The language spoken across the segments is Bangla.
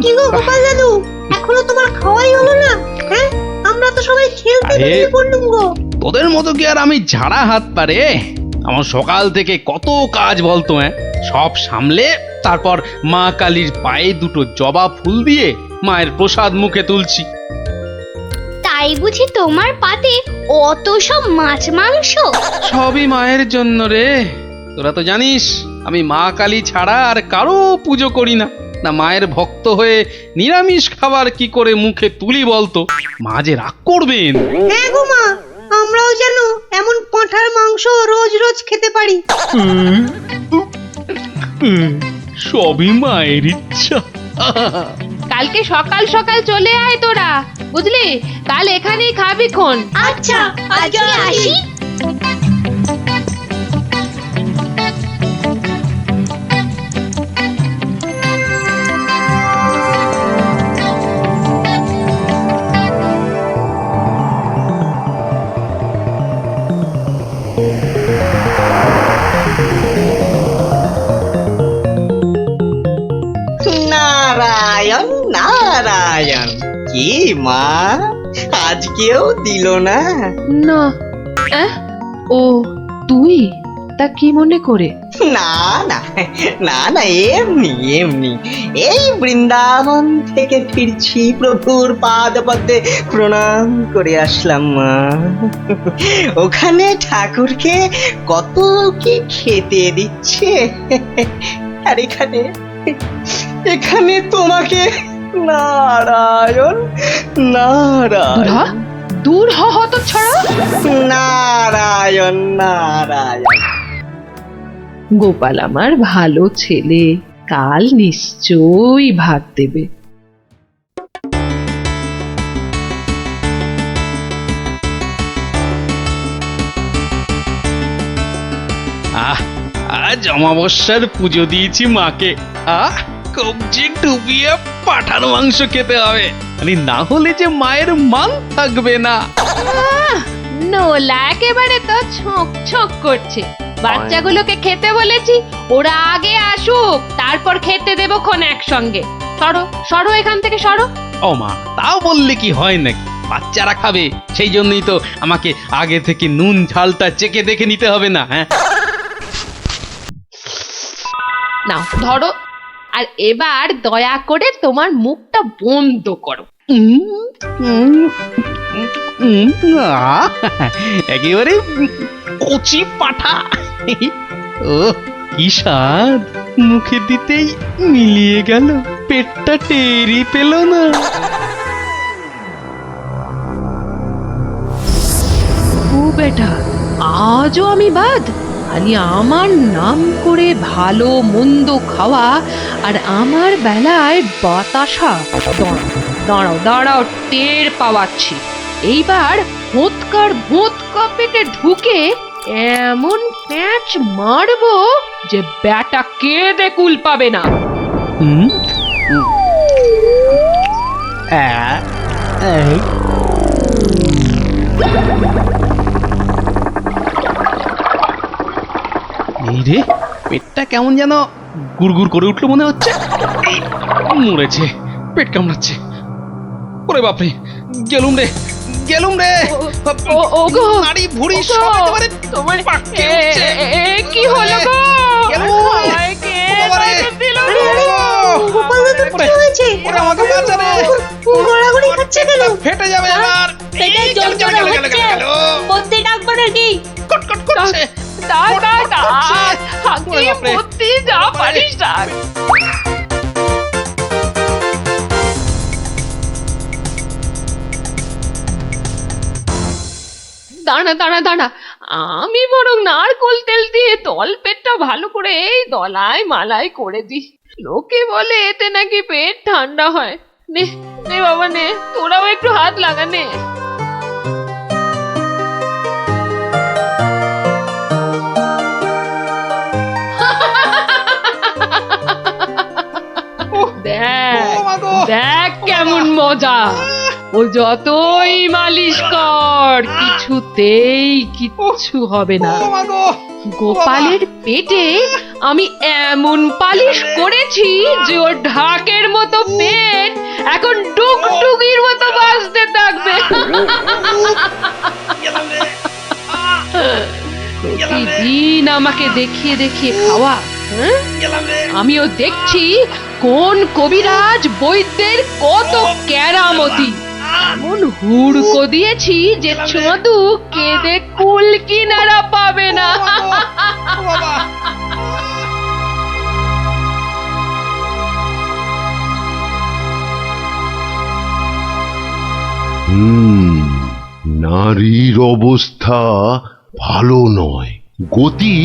কি গো গোপাল দাদু, এখনো তোমার খাওয়াই হলো না? হ্যাঁ, আমরা তো সবাই খেলতে বেরিয়ে পড়লুম গো। তোদের মতো কি আর আমি ঝাড়া হাত পারে? আমার সকাল থেকে কত কাজ বলতো, সব সামলে তারপর মা কালীর পায়ে দুটো জবা ফুল দিয়ে মায়ের প্রসাদ মুখে তুলছি। তাই বুঝি তোমার পাতে অত সব মাছ মাংস? সবই মায়ের জন্য রে। তোরা তো জানিস আমি মা কালী ছাড়া আর কারো পুজো করি না। না মায়ের ভক্ত হয়ে নিরামিষ খাবার কি করে মুখে তুলি বলতো? মা যে রাগ করবেন। হ্যাঁ গো মা, আমরাও যেন এমন পাঁঠার মাংস রোজ রোজ খেতে পারি। সবই মায়ের ইচ্ছা। কালকে সকাল সকাল চলে আয় তোরা, বুঝলি? কাল এখানেই খাবি খন। আচ্ছা, আজকে আসি। নারায়ণ নারায়ণ, কি মা আজকেও দিল না? না, ও তুই? তা কি মনে করে? না না না না, এমনি এমনি এই বৃন্দাবন থেকে ফিরছি, প্রভুর পাদপদ্মে প্রণাম করে আসলাম মা। ওখানে ঠাকুরকে কত কি খেতে দিচ্ছে, আর এখানে এখানে তোমাকে নারায়ণ নারায়ণ দূর হ হতচ্ছাড়া। নারায়ণ নারায়ণ। গোপাল আমার ভালো ছেলে, কাল নিশ্চয়ই ভাত দেবে। আজ অমাবস্যার পুজো দিয়েছি মাকে। কবজি ডুবিয়ে পাঠার মাংস খেতে হবে, না হলে যে মায়ের মান থাকবে না। নোলা একেবারে তো ছোঁক ছোঁক করছে। বাচ্চাগুলোকে খেতে বলেছি, ওরা আগে আসুক, তারপর খেতে দেবো খন একসঙ্গে। সরো সরো, এখান থেকে সরো। ও মা, তাও বললে কি হয় নাকি? বাচ্চারা খাবে, সেই জন্যই তো আমাকে আগে থেকে নুন ঝালটা চেকে দেখে নিতে হবে না? হ্যাঁ, নাও ধরো, আর এবার দয়া করে তোমার মুখটা বন্ধ করো। একেবারে কচি পাঠা। ও কি স্বাদ, মুখে দিতেই মিলিয়ে গেল, পেটটা টেরি পেল না। ও বেটা, আজও আমি বাদ? খালি আমার নাম করে ভালো মন্দ খাওয়া, আর আমার বেলায় বাতাসা। দাঁড়াও দাঁড়াও, টের পাওয়াচ্ছি। এইবার ভোৎকার ভোৎকা পেটে ঢুকে এমন প্যাঁচ মারবো যে ব্যাটা কেঁদে কুল পাবে না। এই রে, পেটটা কেমন যেন গুড়গুড় করে উঠলো মনে হচ্ছে। মরেছে, পেট কামড়াচ্ছে। ওরে বাপরে, গেলুম রে গেলুম রে। ওগো, নাড়ি ভুঁড়ি সব একেবারে তোমার পাককে উঠছে। কি হলো গো? গেলুম। আমায় কে বাবারে, বাঁচা দিল আরে গো? আরে, গোপাল দাদু কি হয়েছে? ওরে আমাকে বাঁচা রে। গড়াগড়ি খাচ্ছে কেন? ফেটে যাবে এবার। পেটে এই, জল গেল, জল গেল, গেল, হচ্ছে। গেল, গেল। বদ্যি ডাকবো নাকি? কটকট করছে। ওরে বাপরে। যা পারিস ডাক। দাঁড়া দাঁড়া দাঁড়া, আমি বরং নারকোল তেল দিয়ে তল পেটটা ভালো করে এই দলাই মালাই করে দিই। লোকে বলে এতে নাকি পেট ঠান্ডা হয়। নে নে বাবা নে, তোরাও একটু হাত লাগা নে। দেখ কেমন মজা। ও যতই মালিশ কর, কিছুতেই কিচ্ছু হবে না। গোপালের পেটে আমি এমন পালিশ করেছি যে ওর ঢাকের মতো পেট এখন ডুগডুগির মতো বাজতে থাকবে। প্রতিদিন আমাকে দেখিয়ে দেখিয়ে খাওয়া, হ্যাঁ? আমিও দেখছি কোন কবিরাজ বৈদ্যের কত কেরামতি। এমন হুড়কো দিয়েছি যে ছদু কেঁদে কুল কিনারা পাবে না। নারীর অবস্থা ভালো নয়, গতি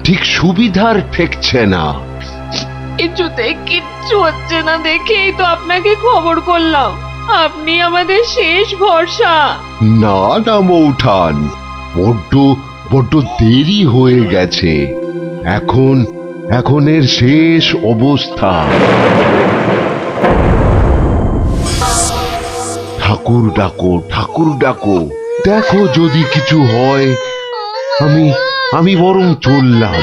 ঠিক সুবিধার ঠেকছে না। কিছুতেই কিচ্ছু হচ্ছে না দেখেই তো আপনাকে খবর করলাম। আপনি আমাদের শেষ ভরসা। না না মৌঠান, বড্ড বড্ড দেরি হয়ে গেছে। এখনের শেষ অবস্থা। ঠাকুর ডাকো, ঠাকুর ডাকো, দেখো যদি কিছু হয়। আমি বরং চললাম।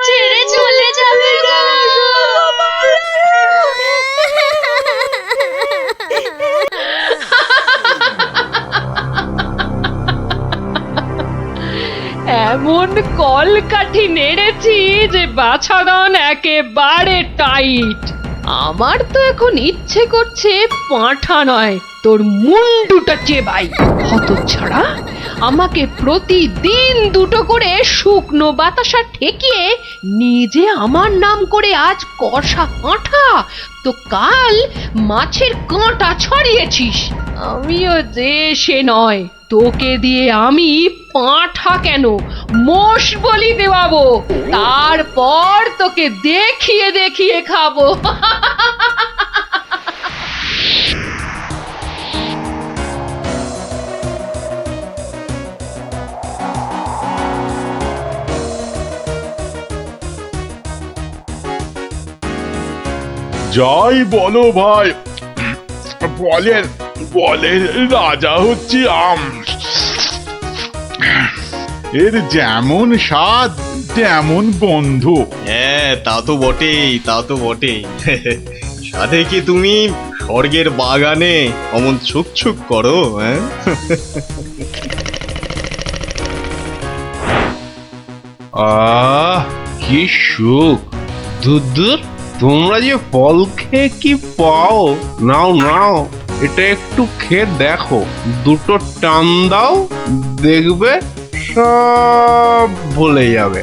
ছেড়ে চলে যাবে গো। এমন কলকাঠি নেড়েছি যে বাছাধন একেবারে টাইট। আমার তো এখন ইচ্ছে করছে পাঁঠা নয়, তোর মুন্ডুটা চেবাই। হতচ্ছাড়া, আমাকে প্রতিদিন দুটো করে শুকনো বাতাসা ঠেকিয়ে নিজে আমার নাম করে আজ কষা পাঁঠা, তো কাল মাছের কাঁটা ছড়িয়েছিস। আমিও যে সে নয়, তোকে দিয়ে আমি পাঁঠা কেন মোষ বলি দেওয়াবো, তারপর তোকে দেখিয়ে দেখিয়ে খাবো। যাই বলো ভাই, বলেন বলেন রাজা হচ্ছি আম। এর যেমন স্বাদ তেমন গন্ধ। হ্যাঁ, তা তো বটেই, তা তো বটেই। সাথে কি তুমি স্বর্গের বাগানে অমন ছুক করো? হ্যাঁ, আহ কি সুখ! দূর তোমরা যে ফল খেয়ে কি পাও, নাও নাও, এটা একটু খেয়ে দেখো, দুটো টান দাও, দেখবে সব ভুলে যাবে।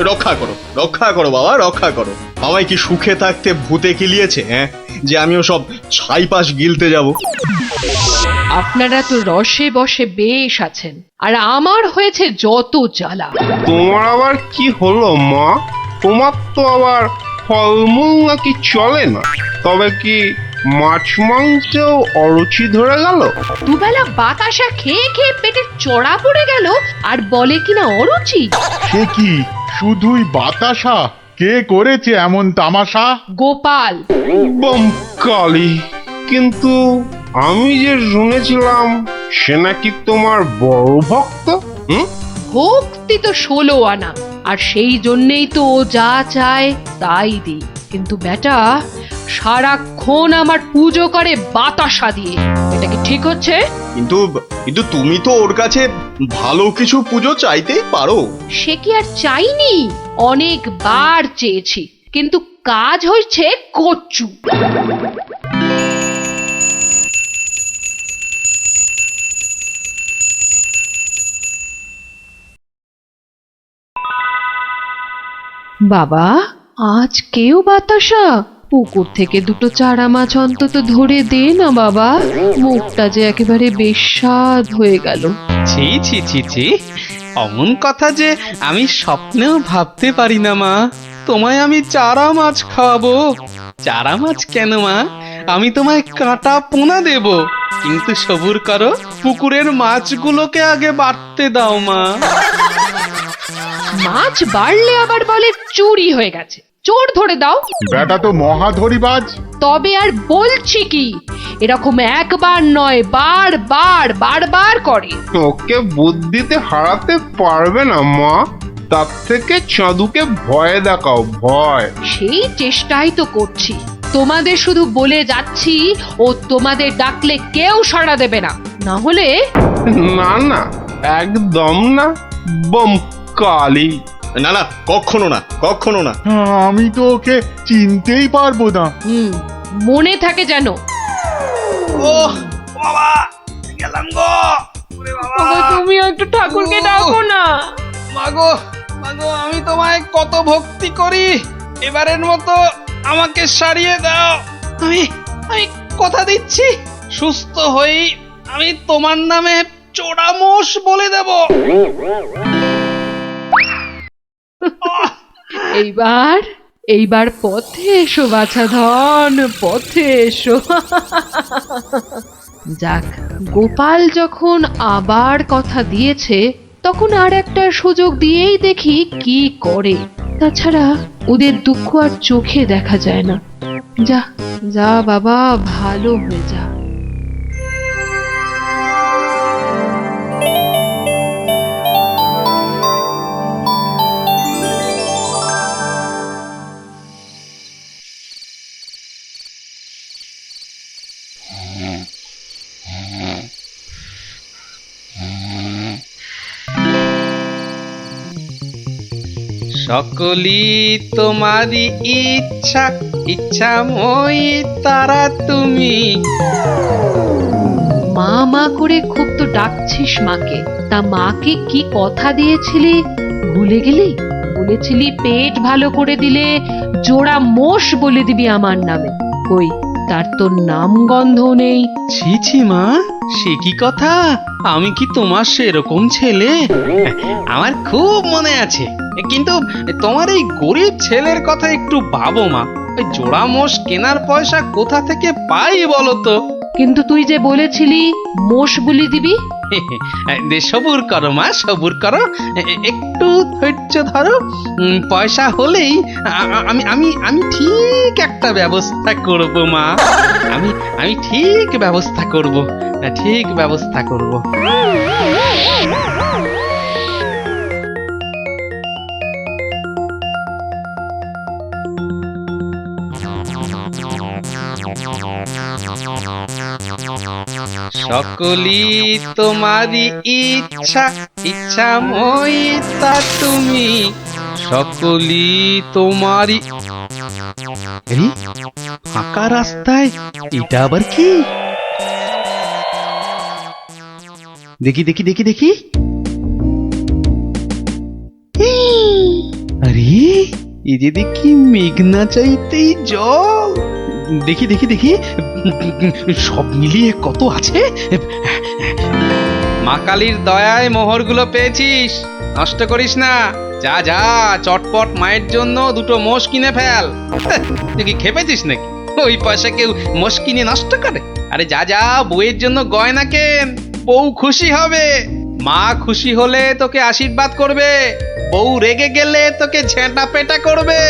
রক্ষা করো, রক্ষা করো বাবা, রক্ষা করো। আমায় কি সুখে থাকতে ভূতে কিলিয়েছে? হ্যাঁ, যে আমিও সব ছাইপাশ গিলতে যাব। আপনারা তো রসে বসে বেশ আছেন, আর আমার হয়েছে যত জ্বালা। তোমার আবার কি হলো মা? তোমার তো আবার ফলমূল নাকি চলে না, তবে কি মাছ মাংসেও অরুচি ধরে গেল? দুবেলা বাতাসা খেয়ে খেয়ে পেটে চড়া পড়ে গেল, আর বলে কিনা অরুচি। সে কি শুধুই বাতাসা? কে করেছে এমন তামাশা? গোপাল। কালী, কিন্তু আমি যে শুনেছিলাম সে নাকি তোমার বড় ভক্ত। ভক্তি তো 16 আনা, আর সেই জন্যেই তো ও যা চায় তাই দিই। কিন্তু বেটা সারাক্ষণ আমার পুজো করে বাতাসা দিয়ে, এটা কি ঠিক হচ্ছে? কিন্তু কিন্তু তুমি তো ওর কাছে ভালো কিছু পুজো চাইতেই পারো। সে কি আর চাইনি? অনেকবার চেয়েছি, কিন্তু কাজ হয়েছে কচু। বাবা, আজ কেউ বাতাসা? পুকুর থেকে দুটো চারা মাছ অন্তত ধরে দে না বাবা, মুখটা যে একেবারে বেস্বাদ হয়ে গেল। ছি ছি ছি ছি, অমন কথা যে আমি স্বপ্নেও ভাবতে পারি না মা। তোমায় আমি চারা মাছ খাওয়াবো। চারা মাছ কেন মা, আমি তোমায় কাঁটা পোনা দেব, কিন্তু সবুর করো, পুকুরের মাছগুলোকে আগে বাড়তে দাও মা। মাছ বাড়লে আবার বলে চুরি হয়ে গেছে, চোর ধরে দাও। বেটা তো মহাধরিবাজ। তবে আর বলছি কি, এরকম একবার নয়, বারবার করে। ওকে বুদ্ধিতে হারাতে পারবে না মা। তার থেকে চাঁদুকে ভয় দেখাও, ভয়। সেই চেষ্টাই তো করছি। তোমাদের শুধু বলে যাচ্ছি, ও তোমাদের ডাকলে কেউ সাড়া দেবে না, না হলে না না, একদম না, বম কালি। না না, কখনো না, কখনো না। আমি তো ওকে চিনতেই পারবো না। মনে থাকে যেন। ও বাবা, গেলাম গো। ওরে বাবা, ওগো, তুমিও একটু ঠাকুরকে ডাকো না। মাগো মাগো, আমি তোমায় কত ভক্তি করি, এবারের মতো আমাকে সারিয়ে দাও। আমি আমি কথা দিচ্ছি, সুস্থ হই আমি তোমার নামে চোরামোষ বলে দেব। এইবার পথে এসো বাছা ধন, পথে এসো। যাক, গোপাল যখন আবার কথা দিয়েছে, তখন আর একটা সুযোগ দিয়েই দেখি কি করে। তাছাড়া ওদের দুঃখ আর চোখে দেখা যায় না। যা যা বাবা, ভালো হয়ে যা। সকলি তোমারই ইচ্ছা, ইচ্ছাময়ী তারা তুমি। মা মা করে খুব তো ডাকছিস মাকে, তা মাকে কি কথা দিয়েছিলি ভুলে গেলি? বলেছিলি পেট ভালো করে দিলে জোড়া মোষ বলে দিবি আমার নামে। কই, তার তো নাম গন্ধ নেই। ছি ছি মা, সে কি কথা? আমি কি তোমার সেরকম ছেলে? আমার খুব মনে আছে, কিন্তু তোমার এই গরিব ছেলের কথা একটু ভাবো মা। ওই জোড়া মোষ কেনার পয়সা কোথা থেকে পাই বলো তো? কিন্তু তুই যে বলেছিলি মোষ বলি দিবি। সবুর করো মা, সবুর করো, একটু ধৈর্য ধরো। পয়সা হলেই আমি আমি আমি ঠিক একটা ব্যবস্থা করব মা। আমি ঠিক ব্যবস্থা করব, ঠিক ব্যবস্থা করব। সকলি তোমারই ইচ্ছা, ইচ্ছাময়ী তা তুমি। সকলি তোমারই। এই ফাঁকা রাস্তায় এটা আবার কি? দেখি দেখি দেখি দেখি। আরে, এই যে দেখি মেঘনা চাইতেই জল। দেখি দেখি দেখি, সব মিলিয়ে কত আছে। মা কালীর দয়ায় মোহরগুলো পেয়েছিস, নষ্ট করিস না। যা যা, চটপট মায়ের জন্য দুটো মোষ কিনে ফেল। তুই কি খেপেছিস নাকি? ওই পয়সা কেউ মোষ কিনে নষ্ট করে? আরে যা যা, বউয়ের জন্য গয়না কেন, বউ খুশি হবে। মা খুশি হলে তোকে আশীর্বাদ করবে, বউ রেগে গেলে তোকে ঝেঁটা পেটা করবে।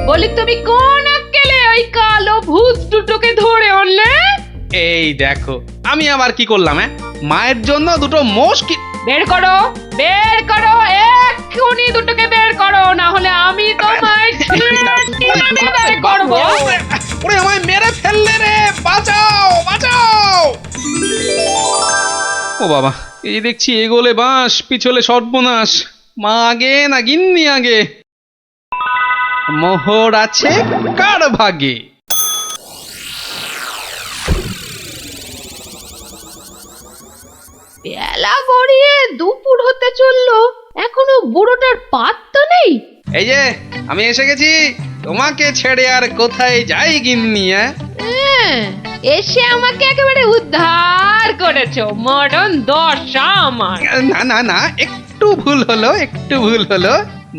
বলি তুমি কোন আক্কেলে ওই কালো ভূত দুটোকে ধরে আনলে? এই দেখো, আমি আবার কি করলাম? মায়ের জন্য দুটো মোষ কি। বের করো, বের করো, এক্ষুনি দুটোকে বের করো, না হলে আমি তোমায় বের করব। ওরে, আমায় মেরে ফেললে রে, বাঁচাও বাঁচাও। ও বাবা, এই যে দেখছি এগোলে বাঁশ, পিছলে সর্বনাশ। মা আগে না গিন্নি আগে? মোহর আছে কার ভাগে? বেলা গড়িয়ে দুপুর হতে চললো, এখনো বুড়োটার পাত্তা নেই। এই যে আমি এসে গেছি, তোমাকে ছেড়ে আর কোথায় যাই গিন্নি? এসে আমাকে একেবারে উদ্ধার করেছো, মরণ দশা আমার। না না না, একটু ভুল হলো, একটু ভুল হলো।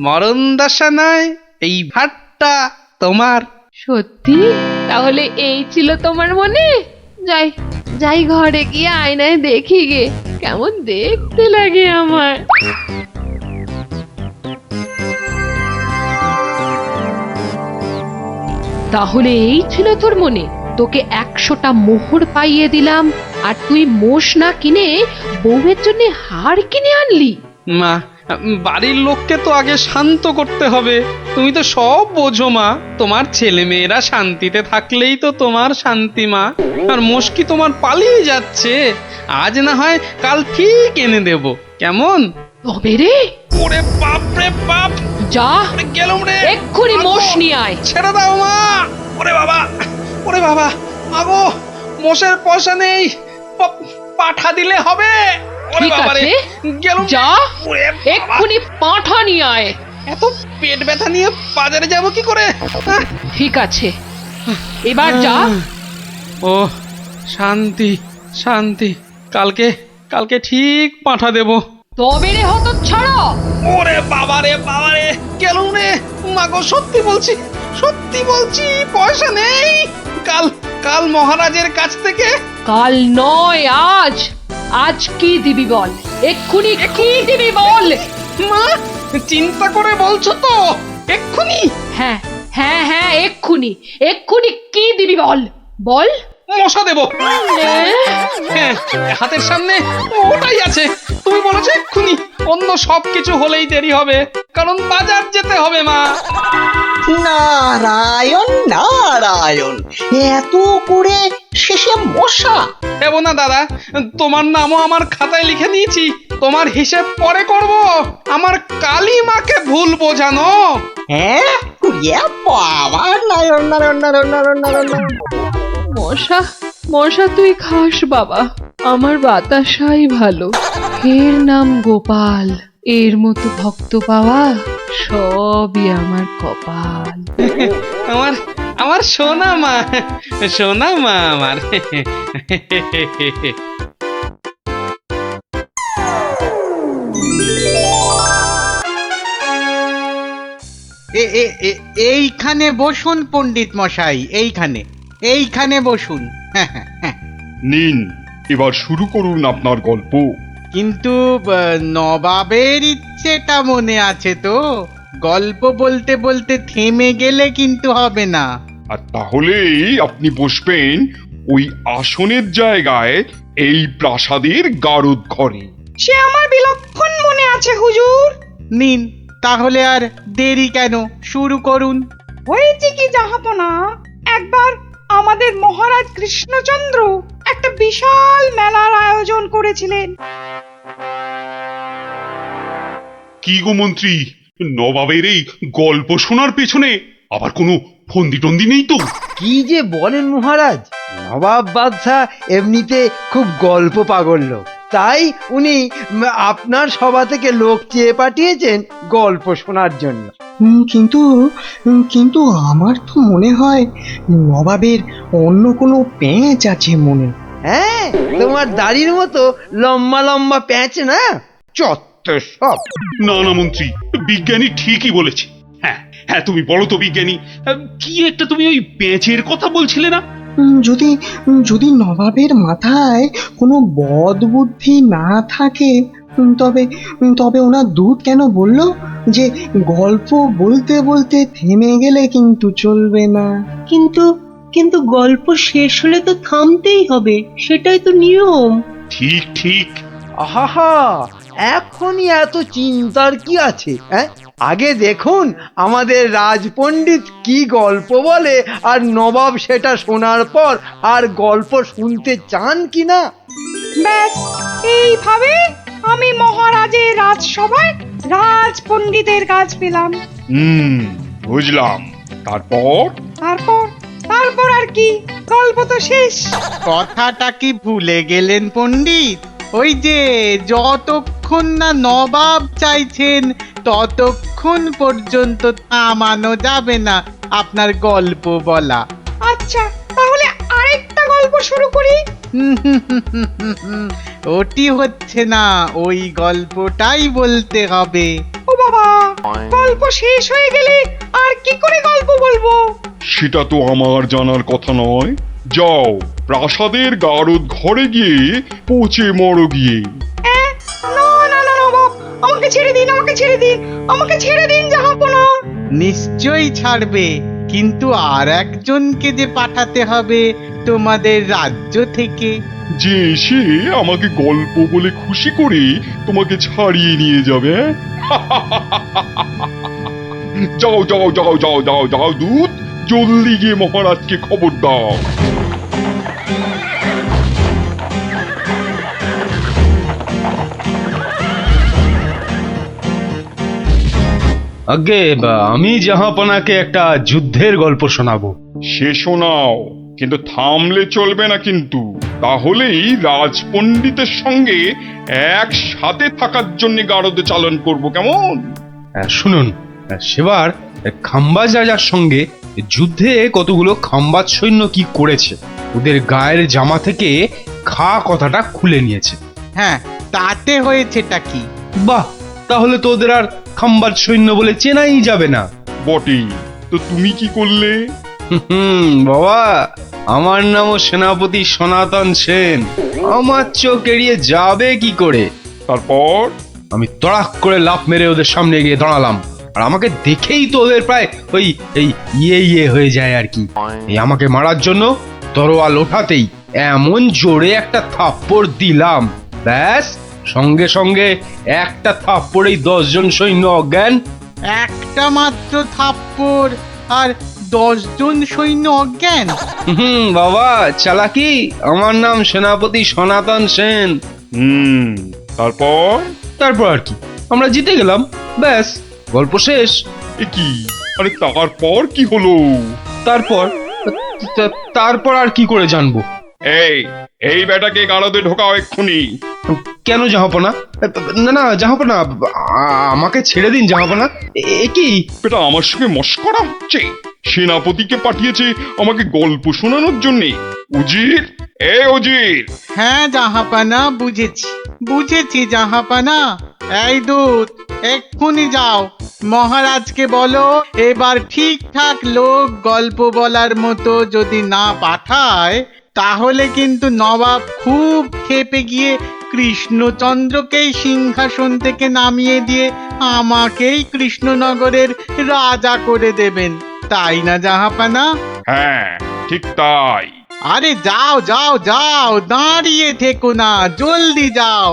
মরণ দশা নয়, এই ভাটটা তোমার। সত্যি? তাহলে এই ছিল তোমার মনে? যাই যাই, ঘরে গিয়ে আয়নায় দেখি গে কেমন দেখতে লাগে আমার। তাহলে এই ছিল তোর মনে? তোকে 100টা মোহর পাইয়ে দিলাম আর তুই মোষ না কিনে বউয়ের জন্য হার কিনে আনলি? মা, বাড়ির লোককে তো আগে শান্ত করতে হবে। তুমি তো সব বোঝো মা, তোমার ছেলে মেয়েরা শান্তিতে থাকলেই তো তোমার শান্তি মা। আর মুশকি তোমার পালিয়ে যাচ্ছে, আজ না হয় কাল ঠিক এনে দেব, কেমন? তবে রে, ওরে বাপ রে বাপ, যা গেলুম রে, এক্ষুনি মোষ নিয়ে আয়। ছেড়ে দাও মা। ওরে বাবা, ওরে বাবা, আগো মোষের পয়সা নেই, পাঠা দিলে হবে। ওরে ঠিক বাবা রে, আছে, গেলুম। যা ওরে বাবা, এক্ষুনি পাঁঠা নিয়ে আয়। এত পেট ব্যথা নিয়ে বাজারে যাব কি করে? ঠিক আছে, এবার যা। ও শান্তি শান্তি, কালকে কালকে ঠিক পাঠা দেব। তবে রে হতচ্ছাড়া, ওরে বাবা রে বাবা রে, গেলুম রে। মাগো সত্যি বলছি, সত্যি বলছি, পয়সা নেই। কাল কাল মহারাজের কাছ থেকে। কাল নয় আজ। আজ কি দিবি বল, এক্ষুনি কি দিবি বল। মা, চিন্তা করে বলছো তো? এক্ষুনি? হ্যাঁ হ্যাঁ হ্যাঁ, এক্ষুনি এক্ষুনি কি দিবি বল, বল। মশা দেব। হ্যাঁ, হাতের সামনে ওটাই আছে। তুমি বলেছো এক্ষুনি, অন্য সবকিছু হলেই দেরি হবে, কারণ বাজার যেতে হবে মা। নারায়ণ নারায়ণ, এত করে শেষে মশা? দেব না দাদা, তোমার নামও আমার খাতায় লিখে দিয়েছি। তোমার হিসেব পরে করব, আমার কালী মাকে ভুল বোঝানো। হ্যাঁ, ইয়ে বাবা, নারায়ণ নারায়ণ নারায়ণ নারায়ণ নারায়ণ। মশা মশা তুই খাস বাবা, আমার বাতাসাই ভালো। এর নাম গোপাল, এর মতো ভক্ত পাওয়া সবই আমার কপাল। আমার আমার সোনা মা, সোনা মা আমার। এইখানে বসুন পণ্ডিত মশাই, এইখানে এইখানে বসুন। নিন, এবার শুরু করুন আপনার গল্প। কিন্তু নবাবের ইচ্ছেটা মনে আছে তো? গল্প বলতে বলতে থেমে গেলে কিন্তু হবে না। আর তাহলেই আপনি বসবেন ওই আসনের জায়গায়, এই প্রাসাদের গারদ ঘরে। সে আমার বিলক্ষণ মনে আছে হুজুর। নিন, তাহলে আর দেরি কেন, শুরু করুন। হয়েছে কি জাহাপনা, একবার আমাদের মহারাজ কৃষ্ণচন্দ্র একটা বিশাল মেলার আয়োজন করেছিলেন। কি গো মন্ত্রী, নবাবের এই গল্প শোনার পেছনে আবার কোনো ফন্দি টন্দি নেই তো? কি যে বলেন মহারাজ, নবাব বাদশাহ এমনিতে খুব গল্প পাগল লোক, তাই উনি আপনার সভা থেকে লোক চেয়ে পাঠিয়েছেন গল্প শোনার জন্য। কিন্তু কিন্তু আমার তো মনে হয় নবাবের অন্য কোনো পেঁচ আছে মনে। হ্যাঁ, তোমার দাড়ির মতো লম্বা লম্বা প্যাঁচ না, চত্বর সব। না না মন্ত্রী, বিজ্ঞানী ঠিকই বলেছে। হ্যাঁ হ্যাঁ, তুমি বলো তো বিজ্ঞানী, কি একটা তুমি ওই পেঁচের কথা বলছিলে না? যদি যদি নবাবের মাথায় কোনো বদ বুদ্ধি না থাকে, তবে তবে ওনার দূত কেন বলল যে গল্প বলতে বলতে থেমে গেলে কিন্তু চলবে না? কিন্তু কিন্তু গল্প শেষ হলে তো থামতেই হবে, সেটাই তো নিয়ম। ঠিক ঠিক। আহা, এখনই এত চিন্তার কি আছে? হ্যাঁ, আগে দেখুন আমাদের রাজপণ্ডিত কি গল্প বলে, আর নবাব সেটা শোনার পর আর গল্প শুনতে চান কিনা। ব্যাস, এইভাবে আমি মহারাজের রাজসভায় রাজ পণ্ডিতের কাজ পেলাম। বুঝলাম। তারপর? তারপর তারপর আর কি, গল্প তো শেষ। কথাটা কি ভুলে গেলেন পণ্ডিত? ওই যে যতক্ষণ না নবাব চাইছেন ততক্ষণ পর্যন্ত থামানো যাবে না আপনার গল্প বলা। আচ্ছা, তাহলে আরেকটা গল্প শুরু করি। ওটি হচ্ছে না, ওই গল্পটাই বলতে হবে। ও বাবা, গল্প শেষ হয়ে গেলে আর কি করে গল্প বলবো? সেটা তো আমার জানার কথা নয়। যাও, প্রাসাদের গারদ ঘরে গিয়ে পচে মরো গিয়ে। না না না নবাব, আমাকে ছেড়ে দিন, আমাকে ছেড়ে দিন, আমাকে ছেড়ে দিন জাহাপনা। নিশ্চয়ই ছাড়বে, কিন্তু আর একজনকে যে পাঠাতে হবে তোমাদের রাজ্য থেকে। যে এসে আমাকে গল্প বলে খুশি করে তোমাকে ছাড়িয়ে নিয়ে যাবে, হ্যাঁ? যাও যাও যাও যাও যাও যাও দূত, জলদি গিয়ে মহারাজকে খবর দাও। আগে আমি জাহাপনাকে একটা যুদ্ধের গল্প শোনাবো। সে শোনাও, কিন্তু থামলে চলবে না কিন্তু, তাহলেই রাজপণ্ডিতের সঙ্গে একসাথে থাকার জন্য গারদে চালন করব, কেমন? শুনুন, সেবার খাম্বাজ রাজার সঙ্গে যুদ্ধে কতগুলো খাম্বাজ সৈন্য কি করেছে, ওদের গায়ের জামা থেকে খা কথাটা খুলে নিয়েছে। হ্যাঁ, তাতে হয়েছেটা কি? বাহ, তাহলে তো ওদের আর খাম্বাজ সৈন্য বলে চেনাই যাবে না। বটেই তো, তুমি কি করলে? বাবা, আমার নামও সেনাপতি সনাতন সেন, আমার চোখ এড়িয়ে যাবে কি করে? তারপর? আমি তড়াক করে লাফ মেরে ওদের সামনে গিয়ে দাঁড়ালাম, আর আমাকে দেখেই তো ওদের প্রায় ওই এই ইয়ে হয়ে যায় আর কি। এই আমাকে মারার জন্য তরোয়াল ওঠাতেই এমন জোরে একটা থাপ্পড় দিলাম, ব্যাস সঙ্গে সঙ্গে একটা থাপ্পড়েই 10 জন সৈন্য অজ্ঞান। একটা মাত্র থাপ্পড় আর 10 জন সৈন্য অজ্ঞান? বাবা চালাকি, আমার নাম সেনাপতি সনাতন সেন। তারপর? তারপর আর কি, আমরা জিতে গেলাম, ব্যাস গল্প শেষ। এ কি? আরে তারপর কি হলো? তারপর আর কি করে জানবো? এই বেটাকে গারদে ঢোকাও এক্ষুনি। কেন জাহাপনা? না না জাহাপনা, আমাকে ছেড়ে দিন জাহাপনা। এ কি বেটা, আমার সঙ্গে মশকরা হচ্ছে? সেনাপতিকে পাঠিয়েছে আমাকে গল্প শোনানোর জন্য। উজির, উজির। হ্যাঁ জাহাপানা, বুঝেছি জাহাপানা। এই দূত, এক্ষুনি যাও, মহারাজকে বলো এবার ঠিকঠাক লোক গল্প বলার মতো যদি না পাঠায়, তাহলে কিন্তু নবাব খুব ক্ষেপে গিয়ে কৃষ্ণচন্দ্রকেই সিংহাসন থেকে নামিয়ে দিয়ে আমাকেই কৃষ্ণনগরের রাজা করে দেবেন, তাই না জাহাপানা? হ্যাঁ, ঠিক তাই। আরে যাও যাও যাও, দাঁড়িয়ে থেকো না, জলদি যাও।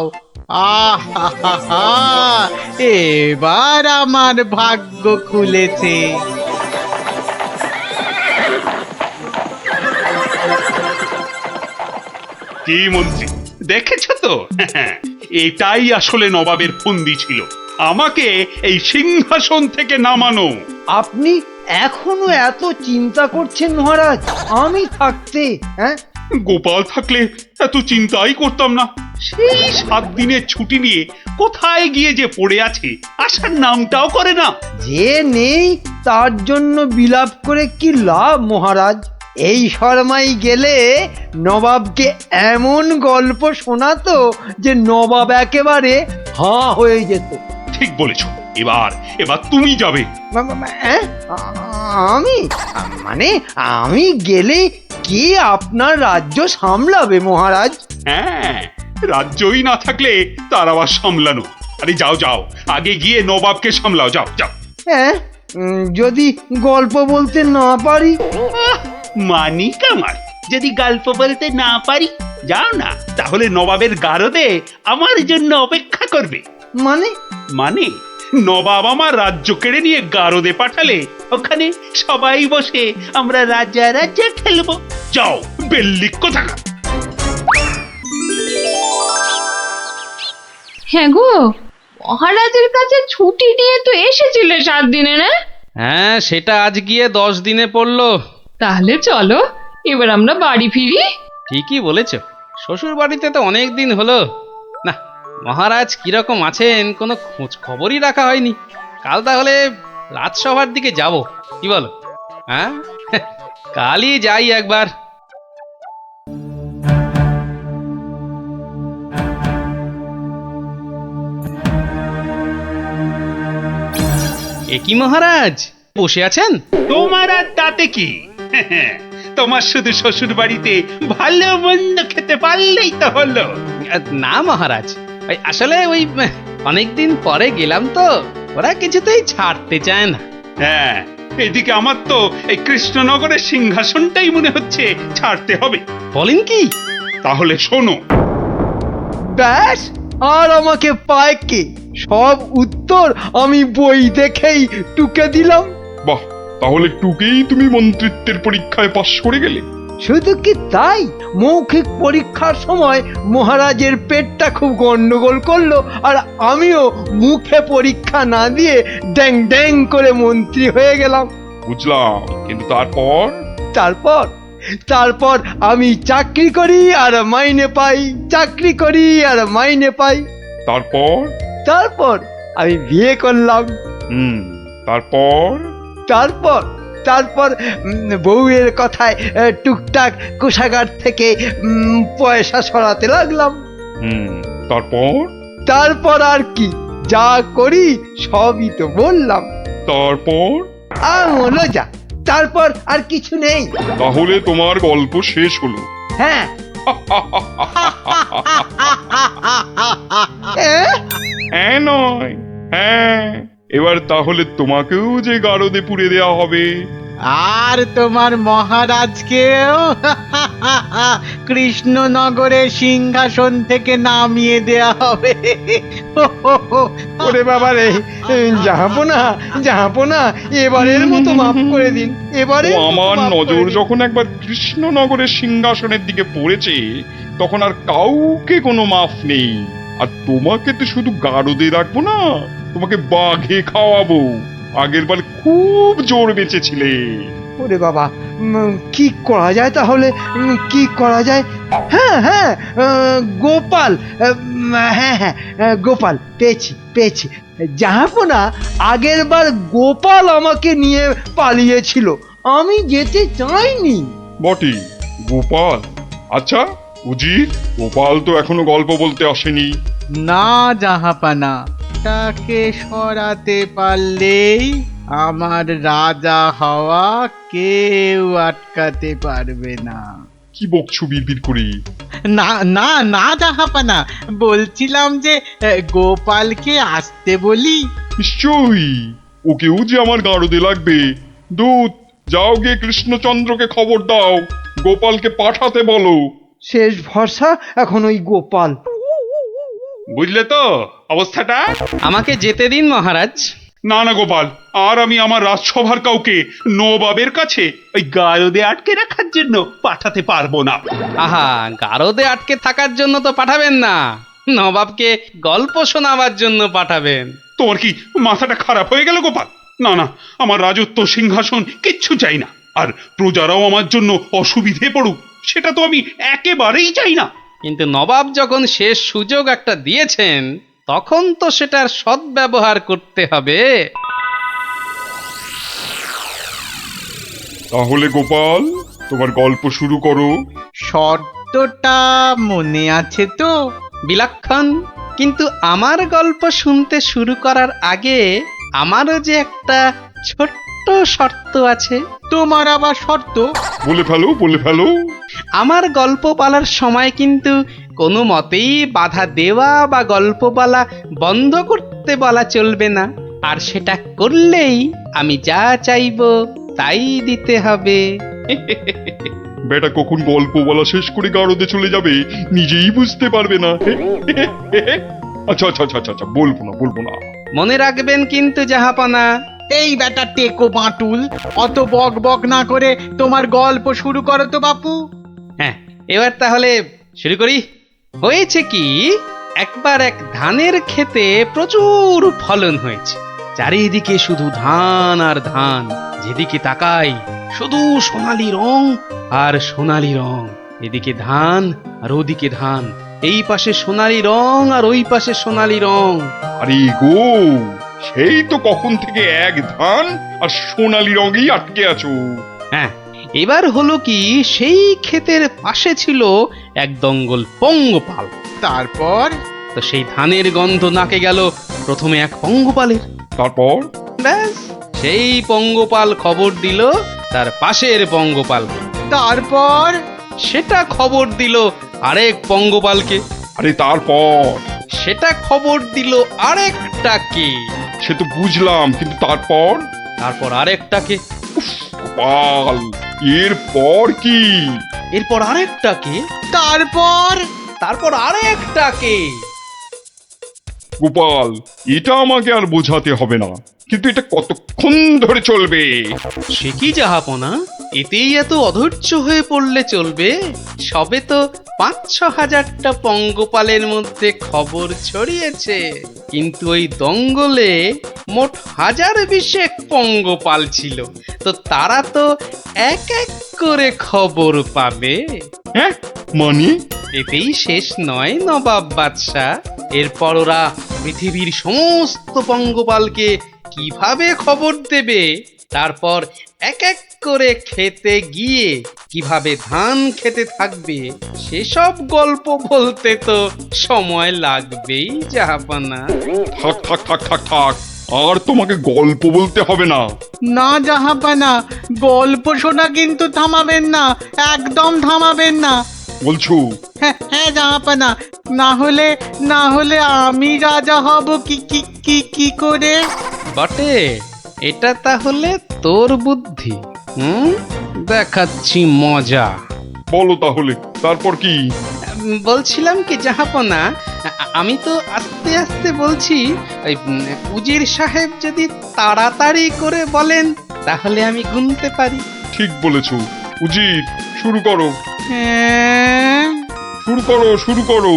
এবার আমার ভাগ্য খুলেছে। কি মন্ত্রী, দেখেছো তো? এটাই আসলে নবাবের ফন্দি ছিল, আমাকে এই সিংহাসন থেকে নামানো। আপনি এখনো এত চিন্তা করছেন মহারাজ, আমি থাকতে? হ্যাঁ, গোপাল থাকলে এত চিন্তাই করতাম না। সেই 7 দিনের ছুটি নিয়ে কোথায় গিয়ে যে পড়ে আছে, আসার নামটাও করে না। যে নেই তার জন্য বিলাপ করে কি লাভ মহারাজ? এই শর্মাই গেলে নবাবকে এমন গল্প শোনাতো যে নবাব একেবারে হাঁ হয়ে যেত। ঠিক বলেছ, এবার তুমি যাবে। আমি? মানে আমি গেলে কে আপনার রাজ্য সামলাবে মহারাজ? হ্যাঁ, রাজ্যই না থাকলে তার আবার সামলানো। আরে যাও যাও, আগে গিয়ে নবাবকে সামলাও, যাও যাও। হ্যাঁ, যদি গল্প বলতে না পারি? মানি কামার, যদি গল্প বলতে না পারি, যাও না, তাহলে নবাবের গারদে আমার জন্য অপেক্ষা করবে। মানে নবাব আমার রাজ্য কেড়ে নিয়ে গারদে পাঠালে ওখানে সবাই বসে আমরা রাজা রাজা খেলবো। যাও, বেল্লিক কোথাকার। হ্যাঁ গো, মহারাজের কাছে ছুটি নিয়ে তো এসেছিলে 7 দিনে, না? হ্যাঁ, সেটা আজ গিয়ে 10 দিনে পড়লো। তাহলে চলো এবার আমরা বাড়ি ফিরি। ঠিকই বলেছ, শ্বশুর বাড়িতে তো অনেক দিন হলো না, মহারাজ কিরকম আছেন কোনো খোঁজ খবরই রাখা হয়নি। কাল তাহলে রাজসভার দিকে যাব, কি বলো? হ্যাঁ, কালই যাই একবার। এ কি মহারাজ, বসে আছেন? তোমার আর তাতে কি? তোমার শুধু শ্বশুর বাড়িতে ভালো মন্দ খেতে পারলেই তো হলো। না মহারাজ, আসলে ওই অনেকদিন পরে গেলাম তো, ওরা কিছুতেই ছাড়তে চায় না। হ্যাঁ, এদিকে আমার তো এই কৃষ্ণনগরের সিংহাসনটাই মনে হচ্ছে ছাড়তে হবে। বলেন কি? তাহলে শোনো, ব্যাস, আর আমাকে পায় কে? সব উত্তর আমি বই দেখেই টুকে দিলাম। বাহ, তাহলে টুকেই তুমি মন্ত্রিত্বের পরীক্ষায় পাশ করে গেলে। শুধু কি তাই, মৌখিক পরীক্ষার সময় মহারাজের পেটটা খুব গন্ডগোল করলো, আর আমিও মুখে পরীক্ষা না দিয়ে ড্যাং ড্যাং করে মন্ত্রী হয়ে গেলাম। বুঝলাম, কিন্তু তারপর? তারপর তারপর আমি চাকরি করি আর মাইনে পাই, চাকরি করি আর মাইনে পাই। তারপর? তারপর আমি বিয়ে করলাম। তারপর? তারপর তারপর বউয়ের কথায় টুকটাক কোষাগার থেকে পয়সা সরাতে লাগলাম। তারপর? তারপর আর কি, যা করি সবই তো বললাম। তারপর? হলো যা, তারপর আর কিছু নেই। তাহলে তোমার গল্প শেষ হলো? হ্যাঁ। হ্যাঁ নয়, হ্যাঁ। এবার তাহলে তোমাকেও যে গারদে পুড়ে দেয়া হবে। আর তোমার মহারাজকেও কৃষ্ণনগরের সিংহাসন থেকে নামিয়ে দেয়া হবে। ওরে বাবা রে, জাহাপনা, এবারের মতো মাফ করে দিন, এবারে আমার নজর যখন একবার কৃষ্ণনগরের সিংহাসনের দিকে পড়েছে, তখন আর কাউকে কোনো মাফ নেই। আর তোমাকে তো শুধু গারদে রাখবো না, তোমাকে বাঘে খাওয়াবো। আগের বার খুব জোর বেঁচেছিলে। ওরে বাবা, কি করা যায় তাহলে, কি করা যায়? হ্যাঁ হ্যাঁ, গোপাল, হ্যাঁ হ্যাঁ, গোপাল পেয়েছি। জাহাপনা, আগের বার গোপাল আমাকে নিয়ে পালিয়েছিল, আমি যেতে চাইনি। বটে, গোপাল? আচ্ছা উজির, গোপাল তো এখনো গল্প বলতে আসেনি। না জাহাপানা, তাকে সরাতে পারলেই আমার রাজা হওয়া কেউ আটকাতে পারবে না। কি বকছো বিড়বিড় করে? না না না জাহাপানা, বলছিলাম যে গোপালকে আসতে বলি। নিশ্চয়ই, ওকেও যে আমার গারদে লাগবে। দূত, যাও গিয়ে কৃষ্ণচন্দ্রকে খবর দাও, গোপালকে পাঠাতে বলো। শেষ ভরসা এখন ওই গোপাল। বুঝলে তো অবস্থাটা? আমাকে যেতে দিন মহারাজ। না না গোপাল, আর আমি আমার রাজসভার কাউকে নবাবের কাছে ওই গারদে আটকে রাখার জন্য পাঠাতে পারবো না। আহা, গারদে আটকে থাকার জন্য তো পাঠাবেন না, নবাবকে গল্প শোনাবার জন্য পাঠাবেন। তোমার কি মাথাটা খারাপ হয়ে গেল গোপাল? না না, আমার রাজত্ব সিংহাসন কিচ্ছু চাই না, আর প্রজারাও আমার জন্য অসুবিধে পড়ুক, সেটা তো আমি একেবারেই চাই না। কিন্তু নবাব যখন শেষ সুযোগ একটা দিয়েছেন, তখন তো সেটার সদ্ব্যবহার করতে হবে। তাহলে গোপাল, তোমার গল্প শুরু করো। শর্তটা মনে আছে তো? বিলক্ষণ, কিন্তু আমার গল্প শুনতে শুরু করার আগে আমারও যে একটা ছোট্ট শর্ত আছে। তোমার আবার শর্ত? বলে ফেলো। আমার গল্প বলার সময় কিন্তু কোনো মতেই বাধা দেওয়া বা গল্প বলা বন্ধ করতে বলা চলবে না, আর সেটা করলেই আমি যা চাইবো তাই দিতে হবে। বেটা কখন গল্প বলা শেষ করে গারদে চলে যাবে নিজেই বুঝতে পারবে না। আচ্ছা, বলবো না। মনে রাখবেন কিন্তু জাহাপনা। এই বেটা টেকো বাঁটুল, অত বক বক না করে তোমার গল্প শুরু করো তো বাপু। হ্যাঁ, এবার তাহলে শুরু করি। হয়েছে কি, একবার এক ধানের ক্ষেতে প্রচুর ফলন হয়েছে। চারিদিকে শুধু ধান আর ধান, যেদিকে তাকাই শুধু সোনালী রং আর সোনালী রং। এদিকে ধান আর ওদিকে ধান, এই পাশে সোনালী রং আর ওই পাশে সোনালী রং। আরে গো, সেই তো কখন থেকে এক ধান আর সোনালী রঙেই আটকে আছো। হ্যাঁ, এবার হলো কি, সেই ক্ষেতের পাশে ছিল এক দঙ্গল পঙ্গপাল। তারপর? তো সেই ধানের গন্ধ নাকে গেল প্রথমে এক পঙ্গপালের। তারপর? ব্যাস, সেই পঙ্গপাল খবর দিল তার পাশের পঙ্গপালকে। তারপর? সেটা খবর দিল আরেক পঙ্গপালকে। আরে তারপর? সেটা খবর দিল আরেকটাকে। সে তো বুঝলাম, কিন্তু তারপর? তারপর আরেকটাকে, গোপাল, এরপর কি? এরপর আরেকটাকে, তারপর আরেকটাকে। গোপাল, এটা আমাকে আর বোঝাতে হবে না, কিন্তু এটা কতক্ষণ ধরে চলবে? সে কি জাহাপনা, এতেই এত অধৈর্য হয়ে পড়লে চলবে? সবে তো ৫-৬ হাজারটা পঙ্গপালের মধ্যে খবর ছড়িয়েছে, কিন্তু ওই দঙ্গলে মোট ১০০০ পঙ্গপাল ছিল, তো তারা তো এক এক করে খবর পাবে। হ্যাঁ, মানে? এতেই শেষ নয় নবাব বাদশাহ, এরপর ওরা পৃথিবীর সমস্ত পঙ্গপালকে কিভাবে খবর দেবে, তারপর এক এক করে খেতে গিয়ে কিভাবে ধান খেতে থাকবে, সেসব গল্প বলতে তো সময় লাগবেই জাহাপনা। থাক থাক থাক থাক থাক, আর তোমাকে গল্প বলতে হবে না। না জাহাপানা, গল্প শোনা কিন্তু থামাবেন না, একদম থামাবেন না। বলছো? হ্যাঁ জাহাপানা, না হলে আমি রাজা হব কি করে? বটে, এটা তাহলে তোর বুদ্ধি। দেখাচ্ছি মজা। বলো তাহলে, তারপর কি? বলছিলাম কি জাহাপনা, আমি তো আস্তে আস্তে বলছি, ওই উজির সাহেব যদি তাড়াতাড়ি করে বলেন তাহলে আমি গুনতে পারি। ঠিক বলেছো। উজির, শুরু করো। হ্যাঁ, শুরু করো।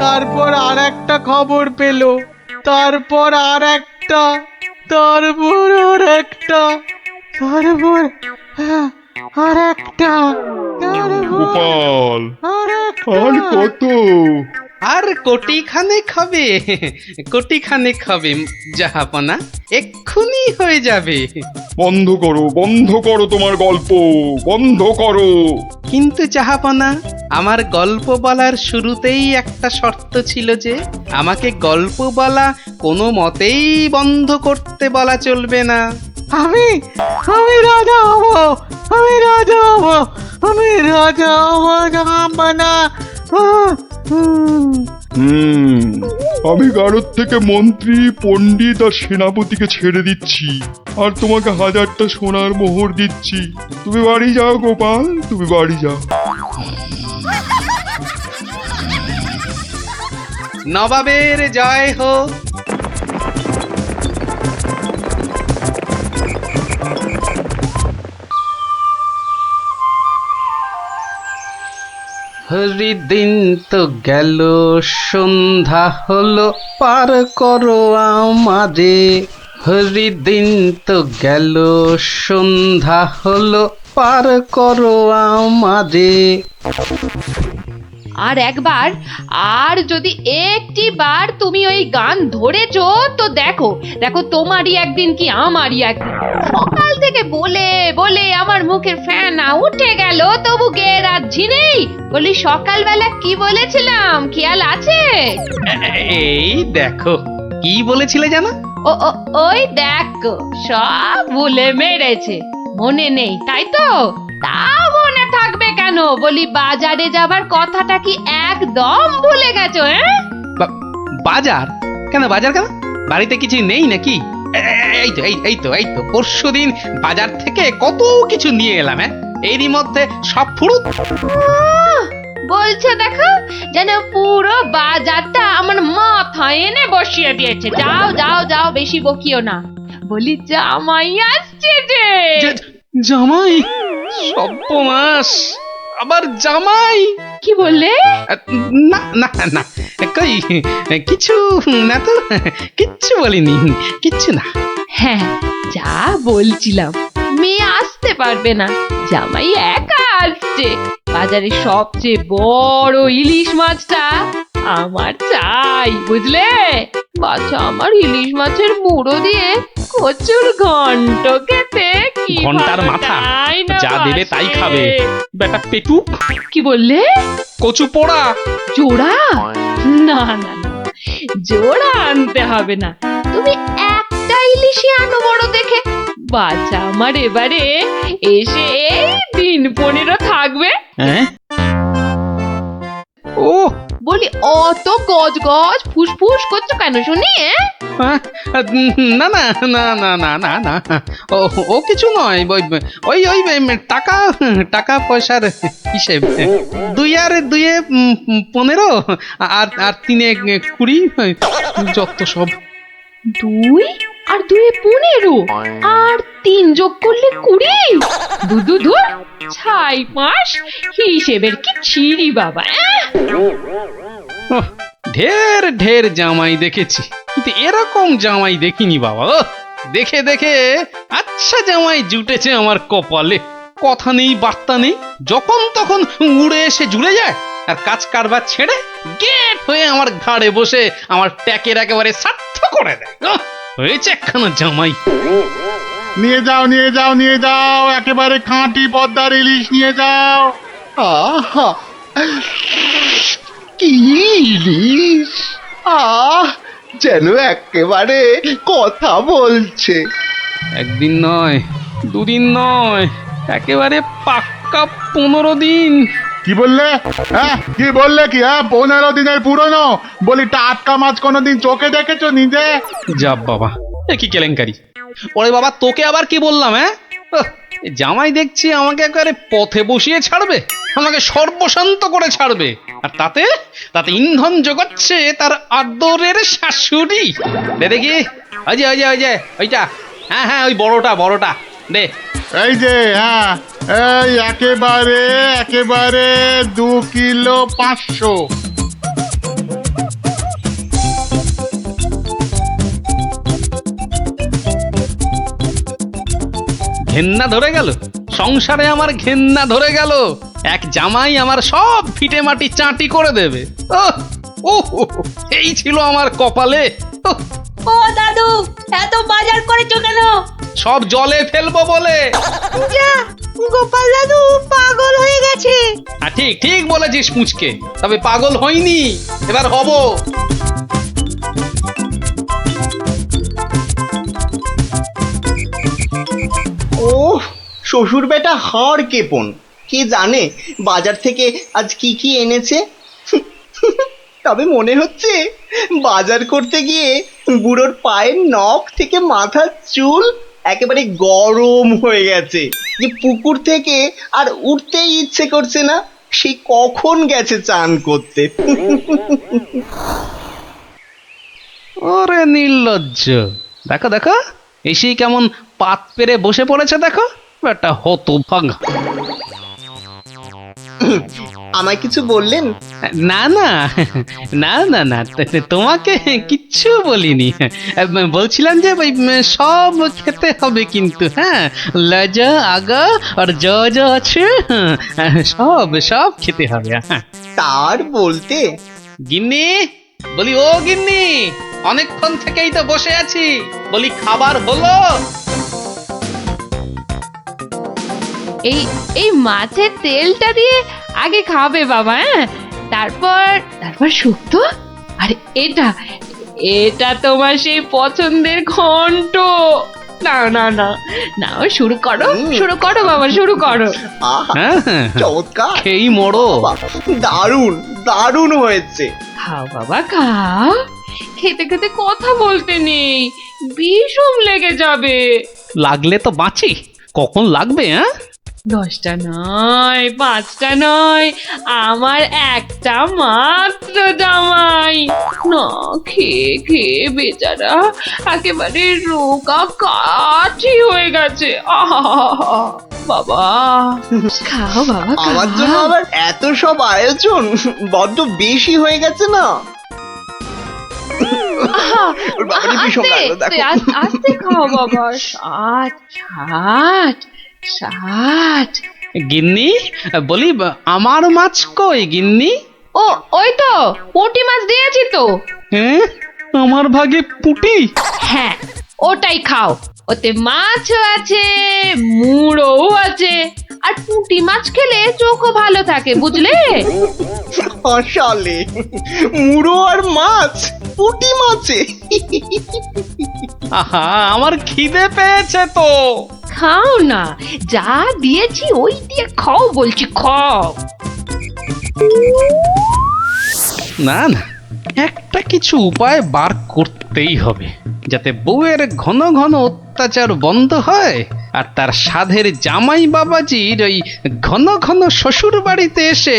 তারপর আর একটা খবর পেল, তারপর আর একটা, তারপর আর একটা, তারপর আর একটা, গোপাল, আর আর কত? আর কোটিখানেক হবে জাহাপনা, এক্ষুনি হয়ে যাবে। বন্ধ করো তোমার গল্প, বন্ধ করো। কিন্তু জাহাপনা, আমার গল্প বলার শুরুতেই একটা শর্ত ছিল যে আমাকে গল্প বলা কোনো মতেই বন্ধ করতে বলা চলবে না। আমি রাজা হব, আমি রাজা হব জাহাপনা। আমি গারদ থেকে মন্ত্রী, পণ্ডিত আর সেনাপতিকে ছেড়ে দিচ্ছি, আর তোমাকে 1000টা সোনার মোহর দিচ্ছি। তুমি বাড়ি যাও গোপাল, তুমি বাড়ি যাও। নবাবের জয় হোক। হরিদিন তো গেল, সন্ধ্যা হলো, পার করো আমারে। হরিদিন তো গেল, সন্ধ্যা হলো, পার করো আমারে। আর একবার, আর যদি একটি বার তুমি ওই গান ধরেছো তো দেখো তোমারই একদিন কি আমারই একদিন। সকাল থেকে বলে বলে আমার মুখের ফেনা উঠে গেল, তবু গে রাজ্যি নেই। বলি সকালবেলা কি বলেছিলাম, খেয়াল আছে? এই দেখো, কি বলেছিলে জানো? ওই দেখো, সব ভুলে মেরেছে, মনে নেই তাই তো? তা মনে থাকবে কেন? বলি বাজারে যাবার কথাটা কি একদম ভুলে গেছো? বাজার কেন? বাড়িতে কিছু নেই নাকি? এই তো পরশুদিন বাজার থেকে কত কিছু নিয়ে এলাম। এরই মধ্যে সব ফুরুত বলছে, দেখো যেন পুরো বাজারটা আমার মাথায় এনে বসিয়ে দিয়েছে। যাও যাও যাও, বেশি বকিও না। বলি জামাই আসছে যে। জামাই? সর্বনাশ, আবার জামাই? কি বললে? না না না, কই কিছু না তো, কিচ্ছু বলিনি, কিচ্ছু না। হ্যাঁ, যা বলছিলাম, মেয়ে আসতে পারবে না, জামাই একা আসছে। বাজারে সবচেয়ে বড় ইলিশ মাছটা আমার চাই, বুঝলে? বাচ্চা আমার ইলিশ মাছের মুড়ো দিয়ে কচুর ঘন্ট খেতে কি ঘন্টার মাথা যা দেবে তাই খাবে বেটা পেটু। কি বললে? কচু পোড়া জোড়া? না না না, জোড়া আনতে হবে না, তুমি একটা ইলিশই আনো বড় দেখে। বাচ্চা আমার এবারে এসে এই দিন 15 থাকবে। ও বলি অত গজ গজ ফুসফুস করছো কেন শুনি? না না না না না না না ও ও কিছু নয়, ওই ওই টাকা টাকা পয়সার হিসেব। 2 আর 2 15 আর 3 20, যত সব। 2 আর 2 15 আর 3 যোগ করলে 20। দু ছাই মাস হিসেবের কি ছিরি বাবা। ঢের ঢের জামাই দেখেছি, কিন্তু এরকম জামাই দেখিনি বাবা। দেখে দেখে আচ্ছা জামাই জুটেছে আমার কপালে। কথা নেই বার্তা নেই, যখন তখন উড়ে এসে জুড়ে যায়, আর কাজ কারবার ছেড়ে গেট হয়ে আমার ঘাড়ে বসে আমার ট্যাকের একেবারে সার্থ করে দেয়। হয়েছে একখানা জামাই। নিয়ে যাও নিয়ে যাও নিয়ে যাও, একেবারে খাঁটি পদ্মার ইলিশ নিয়ে যাও। আহা, কি ইলিশ! যেন একেবারে কথা বলছে। একদিন নয়, 2 দিন নয়, একেবারে পাক্কা 15 দিন। কি বললে? হ্যাঁ কি বললে? কি 15 দিনের পুরনো? বলি টাটকা মাছ কোনোদিন চোখে দেখেছো নিজে? যা বাবা, এ কি কেলেঙ্কারি! ওরে বাবা, তোকে আবার কি বললাম? জামাই দেখছি আমাকে একেবারে পথে বসিয়ে ছাড়বে, আমাকে সর্বশান্ত করে ছাড়বে, আর তাতে তাতে ইন্ধন জোগাচ্ছে তার আদরের শাশুড়ি। দে দেখি, ওই যে ওইটা, হ্যাঁ ওই বড়টা দে। এই যে এই একেবারে একেবারে 2 কিলো 500। ঘেন্না ধরে গেল সংসারে, আমার ঘেন্না ধরে গেল। এক জামাই আমার সব ফিটে মাটি চাটি করে দেবে। এই ছিল আমার কপালে। ও দাদু, এত বাজার করেছো কেন? সব জলে ফেলবো বলে। যা, গোপাল দাদু পাগল হয়ে গেছে। ঠিক ঠিক বলেছিস মুচকে, তবে পাগল হইনি, এবার হব। ও শ্বশুর বেটা হাড় কেপন, কে জানে বাজার থেকে আজ কি কি এনেছে। তবে মনে হচ্ছে বাজার করতে গিয়ে বুড়োর পায়ের নখ থেকে মাথার চুল একেবারে গরম হয়ে গেছে, যে পুকুর থেকে আর উঠতেই ইচ্ছে করছে না। সে কখন গেছে চান করতে। ওরে নির্লজ্জ, দেখো দেখো এসেই কেমন পাত পেরে বসে পড়েছে, দেখো একটা হতভাগা। আমায় কিছু বললেন? না না না না না, তোমাকে কিচ্ছু বলিনি। বলছিলাম যে ওই সব খেতে হবে কিন্তু, হ্যাঁ, লজা আগা আর যা আছে সব সব খেতে হবে। তার বলতে? গিন্নি, বলি ও গিন্নি, অনেকক্ষণ থেকেই তো বসে আছি, বলি খাবার হলো? এই মাছের তেলটা দিয়ে আগে খাবে বাবা, তারপর শুক্তো। আর এটা তোমার সেই পছন্দের ঘন্ট। না না না না, শুরু করো বাবা, শুরু করো। চমৎকার, খেই মরো। দারুণ দারুণ হয়েছে। খাও বাবা খাও, খেতে খেতে কথা বলতে নেই, বিষম লেগে যাবে। লাগলে তো বাঁচি, কখন লাগবে? 10টা নয়, 5টা নয়, আমার একটা মাত্র জামাই। না খেয়ে খেয়ে বেচারা একেবারে রোগা কাঠি হয়ে গেছে। বাবা খাও বাবা, আমার জন্য আবার এত সব আয়োজন বড্ড বেশি হয়ে গেছে না? আস্তে খাও বাবা। 60 গিন্নি, বলি আমার মাছ কই গিন্নি? ওই তো পুঁটি মাছ দিয়েছি তো। হ্যাঁ, আমার ভাগে পুঁটি? হ্যাঁ, ওটাই খাও, ওতে মাছও আছে, মুড়োও আছে, আর পুঁটি মাছ খেলে চোখও ভালো থাকে, বুঝলে? আসলে মুড়ো আর মাছ, পুঁটি মাছে। আহা, আমার খিদে পেয়েছে তো। খাও না, যা দিয়েছি ওই দিয়ে খাও বলছি, খাও। না না, একটা কিছু উপায় বার করতেই হবে, যাতে বউয়ের ঘন ঘন অত্যাচার বন্ধ হয় আর তার সাধের জামাই বাবাজির ওই ঘন ঘন শ্বশুর বাড়িতে এসে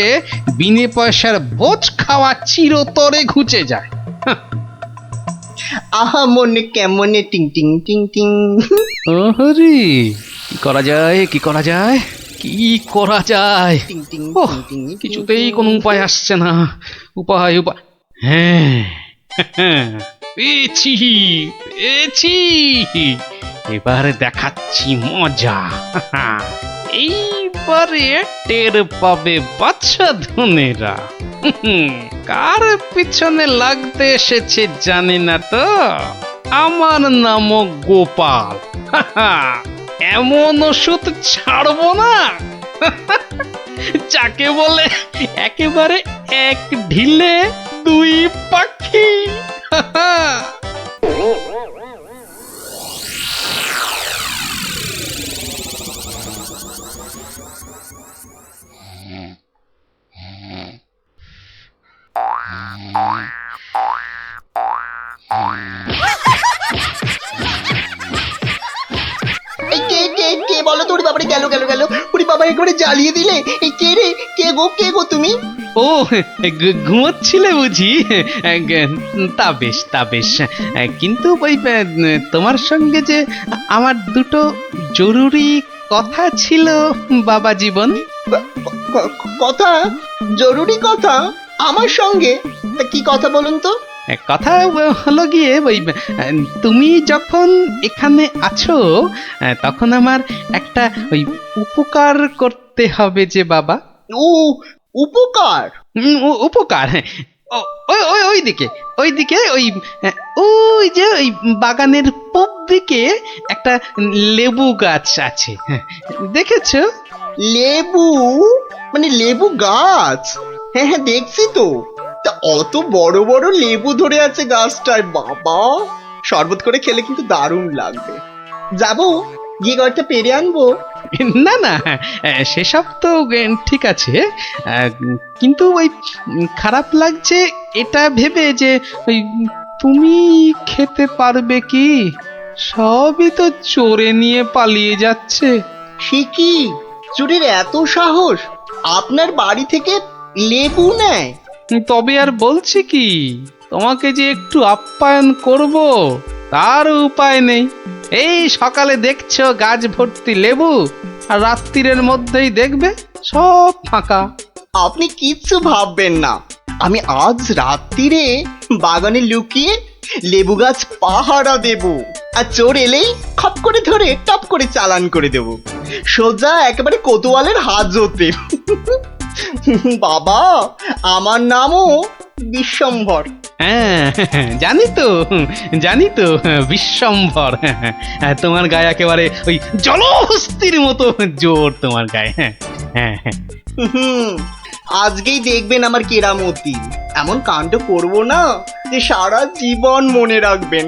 বিনে পয়সার বোঝ খাওয়া চিরতরে ঘুচে যায়। আহা মনে কেমনে টিং টিং টিং টিং। ওহরি, কি করা যায়, কি করা যায়, কি করা যায়? টিং টিং ওহ, টিং টিং। কিছুতেই কোনো উপায় আসছে না। উপায় উপায়, হ্যাঁ পেয়েছি পেয়েছি, এবার দেখাচ্ছি মজা। এইবারে টের পাবে বাচ্চা ধনেরা কার পিছনে লাগতে এসেছে জানে না তো। আমার নামও গোপাল। এমন ওষুধ ছাড়বো না যাকে বলে একেবারে এক ঢিলে দুই পাখি। এই কে কে কে বলো তো? ওরে বাবারে, গেল গেল গেল। ওরে বাবা, একেবারে জ্বালিয়ে দিলে। এই কে রে? কে গো তুমি? ও, ঘুমোচ্ছিলে বুঝি? তা বেশ তা বেশ, কিন্তু ওই তোমার সঙ্গে যে আমার দুটো জরুরি কথা ছিল বাবা জীবন। কথা? জরুরি কথা আমার সঙ্গে? তা কি কথা বলুন তো? কথা হলো গিয়ে ওই তুমি যখন এখানে আছো তখন আমার একটা ওই উপকার করতে হবে যে বাবা। ও, উপকার? উপকার, হ্যাঁ। ওইদিকে ওইদিকে ওই যে ওই বাগানের পূব দিকে একটা লেবু গাছ আছে, দেখেছো? লেবু? মানে লেবু গাছ? হ্যাঁ হ্যাঁ, দেখছি তো। তা অত বড় বড় লেবু ধরে আছে গাছটায়, বাবা! শরবত করে খেলে কিন্তু দারুণ লাগবে। যাবো, গিয়ে কয়েকটা পেরে আনবো। না না, সেসব তো ঠিক আছে, কিন্তু ওই খারাপ লাগছে এটা ভেবে যে ওই তুমি খেতে পারবে কি? সবই তো চোরে নিয়ে পালিয়ে যাচ্ছে। সে কি? চোরের এত সাহস? আপনার বাড়ি থেকে লেবু নেয়? তবে আর বলছি কি, তোমাকে যে একটু আপ্যায়ন করব তার উপায় নেই। এই সকালে দেখছো গাছ ভর্তি লেবু, আর রাত্রিরের মধ্যেই দেখবে সব ফাঁকা। আপনি কিচ্ছু ভাববেন না, আমি আজ রাত্রিরে বাগানে লুকিয়ে লেবু গাছ পাহারা দেব, আর চোর এলেই খপ করে ধরে টপ করে চালান করে দেব, সোজা একেবারে কোতোয়ালের হাজতে। বাবা, আমার নামও বিশ্বম্ভর। হ্যাঁ, জানি তো বিশ্বম্ভর। তোমার গায়ে একেবারে ওই জলহস্তির মতো জোর তোমার গায়ে। হ্যাঁ, আজকেই দেখবেন আমার কেরামতি। এমন কাণ্ড করব না যে সারা জীবন মনে রাখবেন।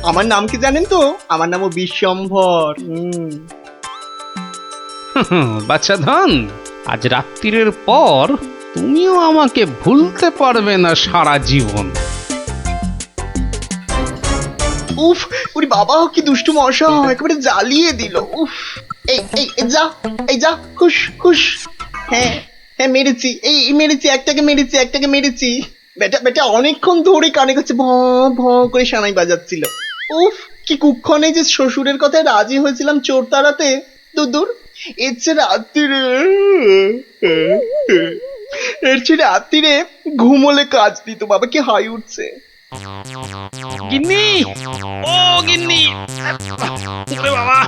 আমার নাম কি জানেন তো? আমার নামও বিশ্বম্ভর। বাচ্চা ধন, আজ রাত্রিরের পর তুমিও আমাকে ভুলতে পারবে না সারা জীবন। উফ, ওরে বাবা, কি দুষ্টু মশা, একেবারে জ্বালিয়ে দিল। উফ, এই যা খুশ খুশ। হ্যাঁ হ্যাঁ, মেরেছি, মেরেছি, একটাকে মেরেছি। বেটা অনেকক্ষণ ধরে কানে কাছে ভ ভ করে সানাই বাজাচ্ছিল। উফ, কি কুক্ষণে যে শ্বশুরের কথায় রাজি হয়েছিলাম চোর তাড়াতে। দূর, এর চেয়ে রাত্রিরে ঘুমোলে কাজ দিত। বাবা, কি হাই উঠছে। গিন্নি, ও গিন্নি, ওরে বাবা,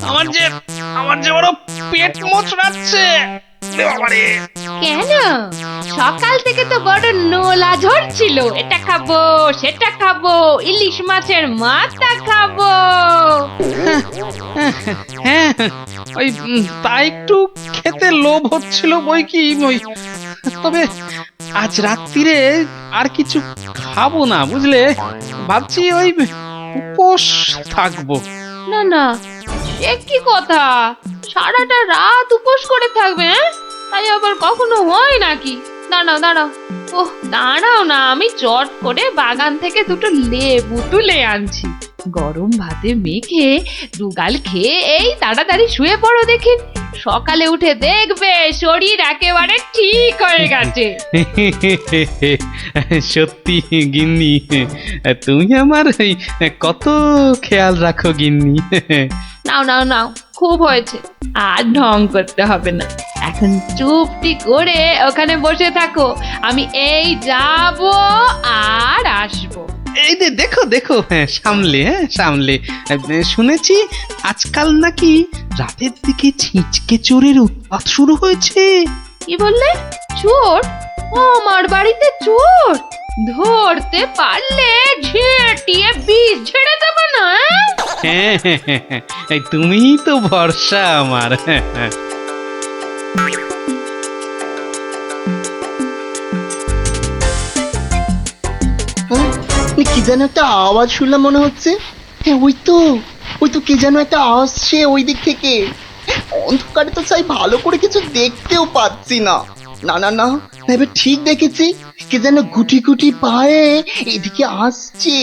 আমার যে বড় পেট মোচড়াচ্ছে। কেন? সকাল থেকে তো বড় নোলা ঝরছিল, এটা খাবো সেটা খাবো, ইলিশ মাছের মাথা খাবো। হ্যাঁ, ওই তা একটু খেতে লোভ হচ্ছিল বই কি, তবে আজ রাত্রিরে আর কিছু খাবো না, বুঝলে? ভাবছি ওই উপোস থাকবো। না, সে কি কথা? সারাটা রাত উপোস করে থাকবে? তাই আবার কখনো হয় নাকি? দাঁড়াও দাঁড়াও, ওহ দাঁড়াও না, আমি চট করে বাগান থেকে দুটো লেবু তুলে আনছি। গরম ভাতে মেখে দুগাল খেয়ে এই তাড়াতাড়ি শুয়ে পড়ো দেখি, সকালে উঠে দেখবে শরীর একেবারে ঠিক হয়ে গেছে। সত্যি গিন্নি, তুমি আমার এই কত খেয়াল রাখো গিন্নি। নাও নাও নাও, খুব হয়েছে, আর ঢং করতে হবে না। এখন চুপটি করে ওখানে বসে থাকো, আমি এই যাব আর আসবো। এই যে দেখো দেখো, সামলে সামলে। শুনেছি আজকাল নাকি রাতের দিকে ছিঁচকে চোরের উৎপাত শুরু হয়েছে। কি বললে? চোর? ও আমার বাড়িতে চোর? ধরতে পারলে ঝেঁটিয়ে বিষ ঝেড়ে দেবো না? হ্যাঁ, তুমিই তো ভরসা আমার। কি যেন একটা আওয়াজ শুনলাম মনে হচ্ছে। হ্যাঁ ওই তো কে যেন একটা আসছে ওই দিক থেকে। অন্ধকারে তো চাই ভালো করে কিছু দেখতেও পাচ্ছি না। না না না, এবার ঠিক দেখেছি, কে যেন গুটি গুটি পায়ে এদিকে আসছে।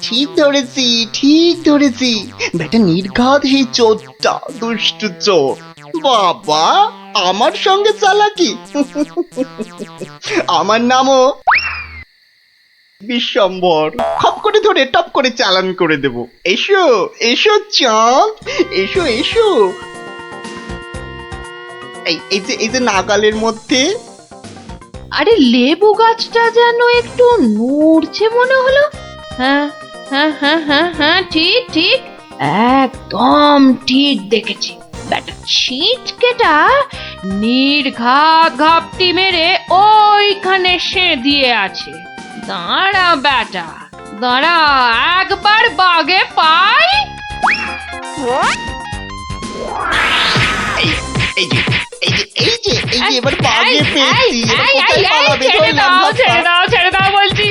ঠিক ধরেছি, বেটা নির্ঘাত এই চোরটা, দুষ্টু চোর। বাবা, আমার সঙ্গে চালাকি। আমার নামও বিশ্বম্বর। খপ করে ধরে টপ করে চালান করে দেব। এসো এসো চাঁদ, এসো এসো। এই যে নাগালের মধ্যে। আরে লেবু গাছটা যেন একটু নড়ছে মনে হলো। হ্যাঁ হ্যাঁ হ্যাঁ হ্যাঁ হ্যাঁ, ঠিক ঠিক, একদম ঠিক দেখেছি। বেটা ছিটকেটা নির্ঘাত ঘাপটি মেরে ওইখানে সে দিয়ে আছে। দাঁড়া বেটা, দাঁড়া, একবার বাগে পাই। এবার বাগে পেয়েছি। ছেড়ে দাও বলছি।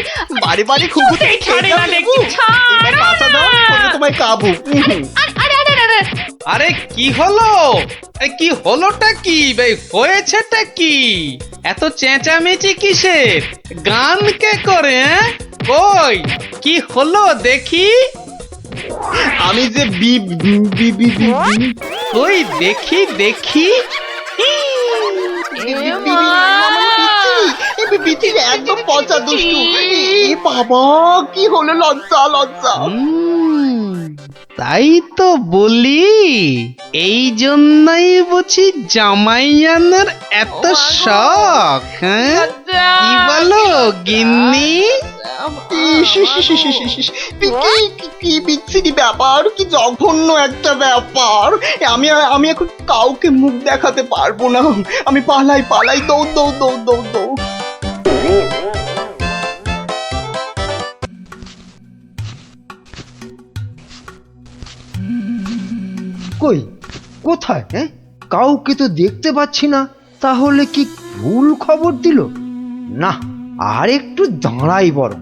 বাড়ি বাড়ি খুঁজতে তোমায় কাবু। আরে কি হলো? কি হলোটা কি? হয়েছেটা কি? এত চেঁচামেচি কিসের? গান কে করে? কই কি হলো দেখি? আমি যে কই দেখি দেখি। একদম পচা দুষ্টু। বাবা, কি হলো? লজ্জা লজ্জা। তাই তো বলি, এই জন্যই বুঝি জামাইয়ানের এত শখ। হ্যাঁ, কি বলো গিন্নি? কি বিচ্ছিরি ব্যাপার, কি জঘন্য একটা ব্যাপার। আমি এখন কাউকে মুখ দেখাতে পারবো না। আমি পালাই, দৌড়। কই, কোথায়? হ্যাঁ, কাউকে তো দেখতে পাচ্ছি না। তাহলে কি ভুল খবর দিল? না, আর একটু দাঁড়াই বরং।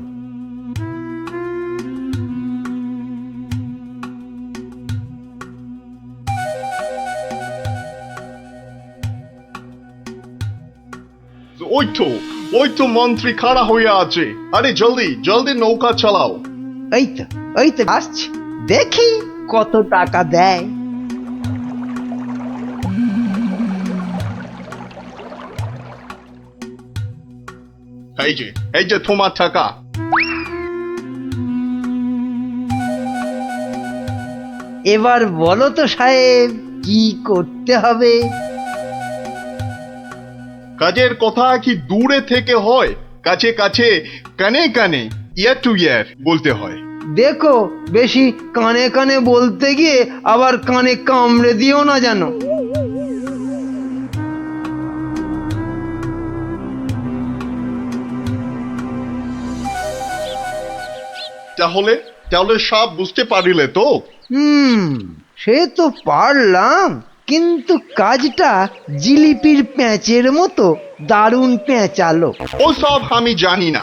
ওই তো মন্ত্রী খাড়া হয়ে আছে। আরে জলদি জলদি নৌকা চালাও। এই তো আসছি, দেখি কত টাকা দেয়। এই যে তোমার টাকা। এবার বলো তো সাহেব, কি করতে হবে? কাজের কথা কি দূরে থেকে হয়? কাছে কাছে, কানে কানে, ইয়ার টু ইয়ার বলতে হয়। দেখো, বেশি কানে কানে বলতে গিয়ে আবার কানে কামড়ে দিও না জানো। তাহলে সব বুঝতে পারিলে তো? সে তো পারলাম, কিন্তু কাজটা জিলিপির প্যাঁচের মতো দারুণ প্যাঁচালো। ও সব আমি জানি না।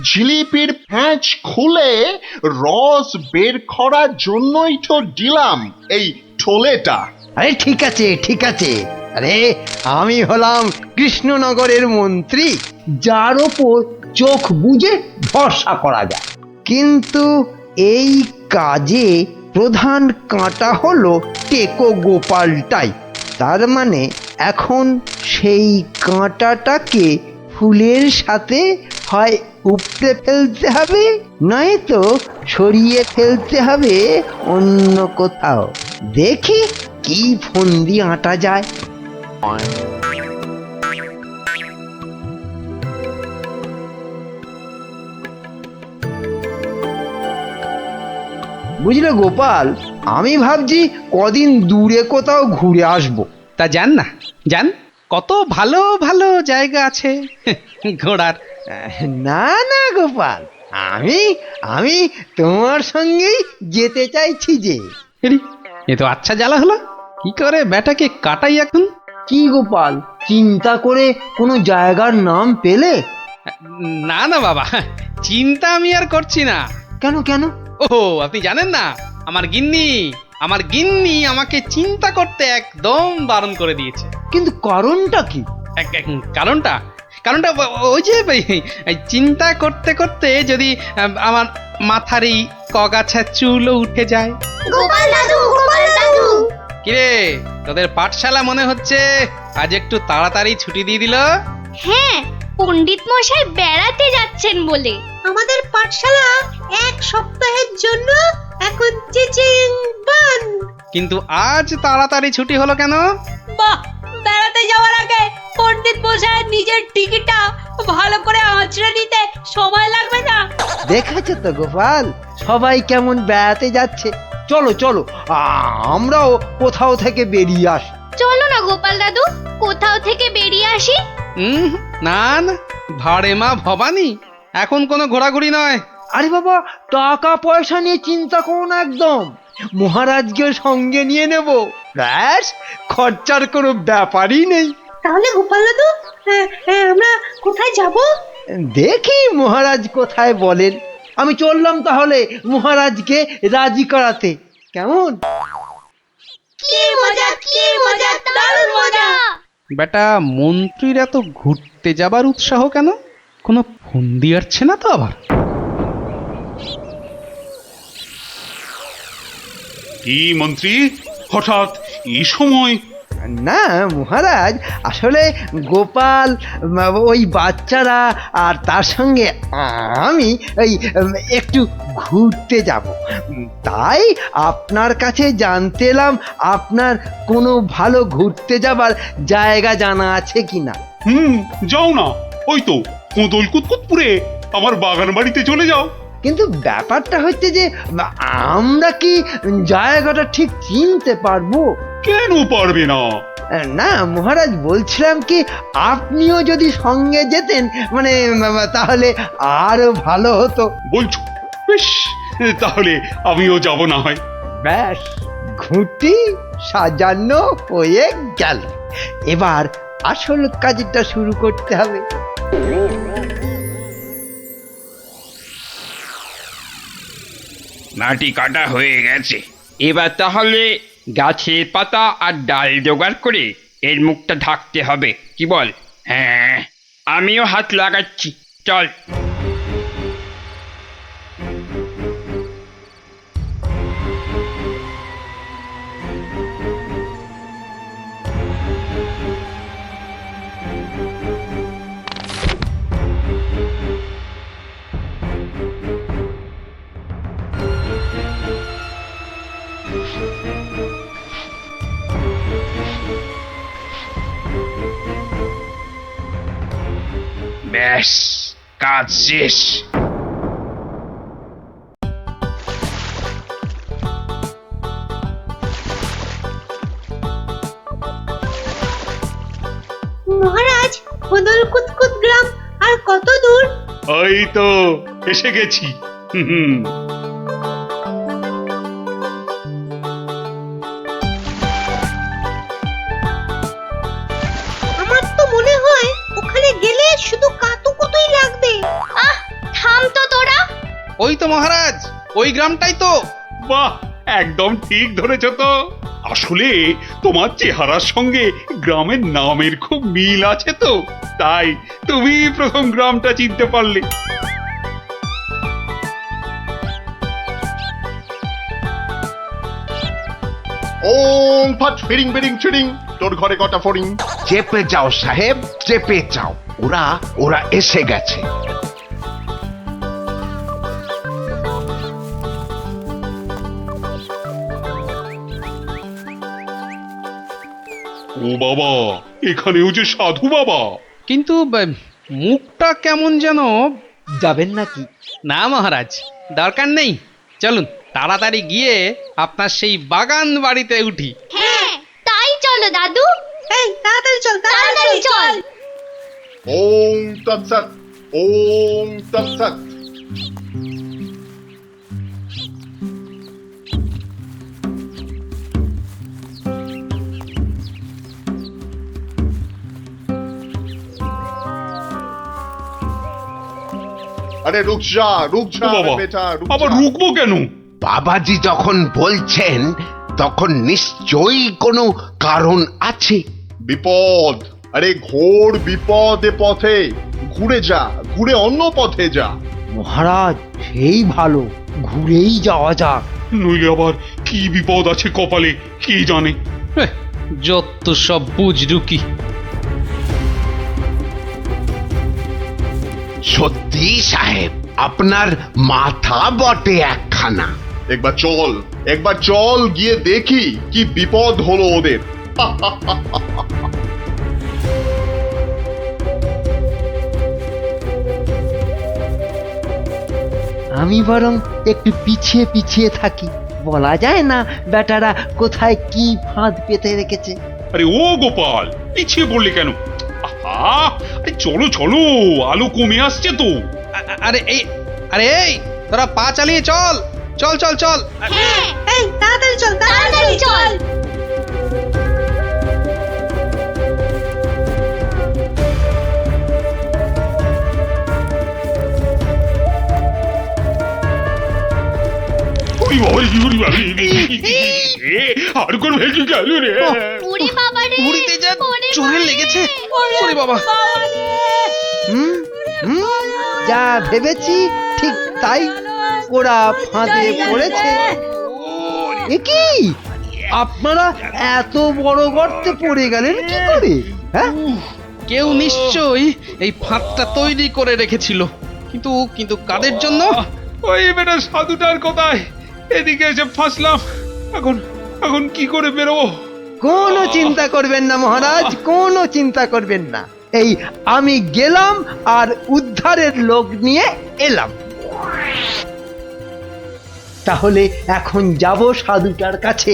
জিলিপির প্যাঁচ খুলে রস বের করার জন্যই তো দিলাম এই ঠোলেটা। আরে ঠিক আছে ঠিক আছে, আরে আমি হলাম কৃষ্ণনগরের মন্ত্রী, যার ওপর চোখ বুজে ভরসা করা যায়। কিন্তু এই কাজে প্রধান কাঁটা হলো টেকো গোপালটাই। তার মানে এখন সেই কাঁটাটাকে ফুলের সাথে হয় উপড়ে ফেলতে হবে, নয়তো সরিয়ে ফেলতে হবে অন্য কোথাও। দেখি কি ফন্দি আঁটা যায়। বুঝলে গোপাল, আমি ভাবছি কদিন দূরে কোথাও ঘুরে আসবো। তা যান না, যান, কত ভালো ভালো জায়গা আছে ঘোরার। না না গোপাল, আমি আমি তোমার সঙ্গেই যেতে চাইছি যে। এরি, এ তো আচ্ছা জ্বালা হলো। কি করে বেটাকে কাটাই এখন? কি গোপাল, চিন্তা করে কোনো জায়গার নাম পেলে? না না বাবা, চিন্তা আমি আর করছি না। কেন কেন? ও আপনি জানেন না, আমার গিন্নি আমাকে চিন্তা করতে একদম বারণ করে দিয়েছে। কিন্তু কারণটা কি? কারণটা কারণটা ওই যে এই চিন্তা করতে করতে যদি আমার মাথার এই কগাছা চুলও উঠে যায়। গোপাল দাদু, গোপাল দাদু। কিরে, তোদের পাঠশালা মনে হচ্ছে আজ একটু তাড়াতাড়ি ছুটি দিয়ে দিল। হ্যাঁ, পণ্ডিত মশাই বেড়াতে যাচ্ছেন বলে। আমাদের পাঠশালা এক সপ্তাহের জন্য এখন চিচিং বন্ধ। কিন্তু আজ তাড়াতাড়ি ছুটি হলো কেন? বাহ, বেড়াতে যাওয়ার আগে পণ্ডিত মশাইয়ের নিজের টিকিটটা ভালো করে আঁচড়ে নিতে সময় লাগবে না? দেখেছো তো গোপাল, সবাই কেমন বেড়াতে যাচ্ছে। চলো চলো, আমরাও কোথাও থেকে বেরিয়ে আসি। চলো না গোপাল দাদু, কোথাও থেকে বেরিয়ে আসি। না না, ভাড়ে মা ভবানী, এখন কোনো ঘোরাঘুরি নয়। আরে বাবা, টাকা পয়সা নিয়ে চিন্তা করো না একদম। মহারাজকে সঙ্গে নিয়ে নেব, ব্যাস, খরচার কোনো ব্যাপারই নেই। তাহলে গোপাল দাদু, আমরা কোথায় যাব? দেখি মহারাজ কোথায় বলেন। আমি চললাম তাহলে মহারাজকে রাজি করাতে, কেমন? কি মজা, কি মজা, দারুণ মজা। বেটা মন্ত্রীর এত ঘুরতে যাবার উৎসাহ কেন? কোনো ফন্দি আসছে না তো আবার? কি মন্ত্রী, হঠাৎ এই সময়? না মহারাজ, আসলে গোপাল, ওই বাচ্চারা আর তার সঙ্গে আমি ওই একটু ঘুরতে যাব, তাই আপনার কাছে জানতে এলাম আপনার কোনো ভালো ঘুরতে যাবার জায়গা জানা আছে কিনা। যাও না, ওই তো কোদল কুতকুতপুরে আমার বাগান বাড়িতে চলে যাও। কিন্তু ব্যাপারটা হচ্ছে যে আমরা কি জায়গাটা ঠিক চিনতে পারবো? কেন পারবে না? না মহারাজ, বলছিলাম কি আপনিও যদি সঙ্গে যেতেন, মানে তাহলে আরো ভালো হতো। বলছো? বেশ, তাহলে আমিও যাব না হয়। ব্যাস, ঘুঁটি সাজানো হয়ে গেল। এবার আসল কাজটা শুরু করতে হবে। মাটি কাটা হয়ে গেছে, এবার তাহলে গাছের পাতা আর ডাল জোগাড় করে এর মুখটা ঢাকতে হবে, কি বল? হ্যাঁ, আমিও হাত লাগাচ্ছি, চল। ব্যাস, কাজ শেষ। মহারাজ, কোদল কুতকুত গ্রাম আর কত দূর? ওই তো এসে গেছি। আমার তো মনে হয় ওখানে গেলে শুধু কাতুকুতুই লাগবে। আহ, থাম তো তোরা। ওই তো মহারাজ, ওই গ্রামটাই তো। বাহ, একদম ঠিক ধরেছ তো। আসলে তোমার চেহারার সঙ্গে গ্রামের নামের খুব মিল আছে তো, তাই তুমি প্রথম গ্রামটা চিনতে পারলে। ওম ফট ফিরিং বিরিং চিরিং, তোর ঘরে কটা ফড়িং? চেপে যাও সাহেব, চেপে যাও, ওরা ওরা এসে গেছে। ও বাবা, এখানেও যে সাধু বাবা। কিন্তু মুখটা কেমন যেন। যাবেন নাকি? না মহারাজ, দরকার নেই, চলুন তাড়াতাড়ি গিয়ে আপনার সেই বাগান বাড়িতে উঠি। হ্যাঁ তাই চলো দাদু। এই তাড়াতাড়ি চল, তাড়াতাড়ি চল। ওম তৎসৎ, ওম তৎসৎ। আরে রুক যা, রুক যা ও বাবা, বেটা, রুক আবার যা। রুকবো কেন? বাবাজি যখন বলছেন তখন নিশ্চয়ই কোনো কারণ আছে। বিপদ, আরে ঘোর বিপদ এ পথে, ঘুরে যা, ঘুরে অন্য পথে যা। মহারাজ সেই ভালো, ঘুরেই যাওয়া যাক। নইলে আবার কি বিপদ আছে কপালে কে জানে। যত সব বুঝরুকি। সত্যি সাহেব, আপনার মাথা বটে একখানা। একবার চল, একবার চল, গিয়ে দেখি কি বিপদ হলো ওদের। আমি বরং একটু পিছিয়ে পিছিয়ে থাকি, বলা যায় না বেটারা কোথায় কি ফাঁদ পেতে রেখেছে। আরে ও গোপাল, পিছিয়ে পড়লে কেন? আহা, আরে চলো চলো, আলো কমে আসছে তো। আরে এই তোরা পা চালিয়ে চল, চল চল চল। এই তাড়াতাড়ি চল, তাড়াতাড়ি চল। ওরে বাবা, ওরে বাবা, এ, আর কোন ভেঙে গেল রে। ওরে বাবা রে, ঘুরিতে যা চোরে লেগেছে। ওরে বাবা, হুম হুম, যা ভেবেছি ঠিক তাই, ওরা ফাঁদে পড়েছে। এ কি, আপনারা এত বড় গর্তে পড়ে গেলেন কি করে? হ্যাঁ, কেউ নিশ্চয়ই এই ফাঁদটা তৈরি করে রেখেছিল, কিন্তু কিন্তু কাদের জন্য? ওই বেটা সাধুটার কথায় এদিকে এসে ফাঁসলাম। এখন এখন কি করে বেরোবো? কোনো চিন্তা করবেন না মহারাজ, কোনো চিন্তা করবেন না। এই আমি গেলাম আর উদ্ধারের লোক নিয়ে এলাম। তাহলে এখন যাব সাধুটার কাছে,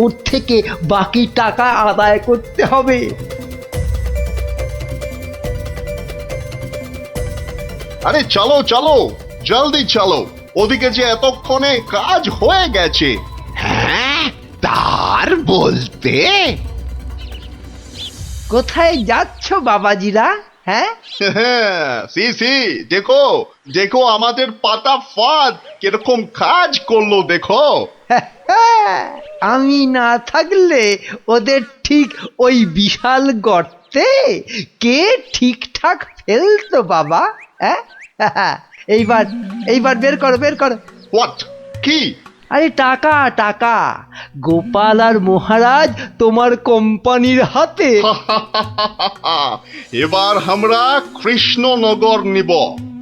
ওর থেকে বাকি টাকা আদায় করতে হবে। আরে চলো চলো, জলদি চলো, ওদিকে যে এতক্ষণে কাজ হয়ে গেছে। হ্যাঁ, তার বলতে কোথায় যাচ্ছ বাবাজিরা? হ্যাঁ, সি সি, দেখো দেখো আমাদের পাতা ফাঁদ কিরকম কাজ করলো দেখো। আমি না থাকলে ওদের ঠিক ওই বিশাল গর্তে কে ঠিকঠাক ফেলতো বাবা? হ্যাঁ, এইবার এইবার বের করো, বের করো। হোয়াট, কি? আরে টাকা টাকা, গোপাল আর মহারাজ তোমার কোম্পানির হাতে। এবার আমরা কৃষ্ণনগর নিব।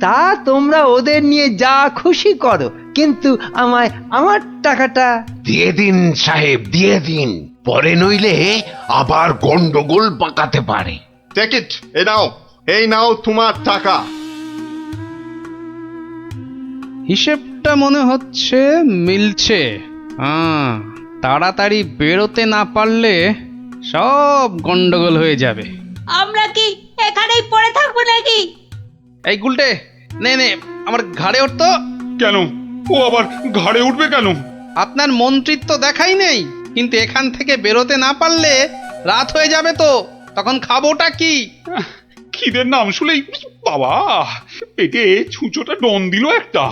তা তোমরা ওদের নিয়ে যা খুশি করো, কিন্তু আমায় আমার টাকাটা দিয়ে দিন সাহেব, দিয়ে দিন, পরে নইলে আবার গন্ডগোল পাকাতে পারে। টেক ইট, এই নাও তোমার টাকা। হিসেবটা মনে হচ্ছে মিলছে। তাড়াতাড়ি বেরোতে না পারলে সব গন্ডগোল হয়ে যাবে। আমরা কি এখানেই পড়ে থাকবো নাকি? এই গুলটে, নে নে আমার ঘাড়ে উঠতো। কেন, ও আবার ঘাড়ে উঠবে কেন? আপনার মন্ত্রিত্ব দেখাই নেই, কিন্তু এখান থেকে বেরোতে না পারলে রাত হয়ে যাবে তো, তখন খাবোটা কি? খিদের নাম শুলেই বাবা পেটে ছুঁচোটা ডন দিল একটা।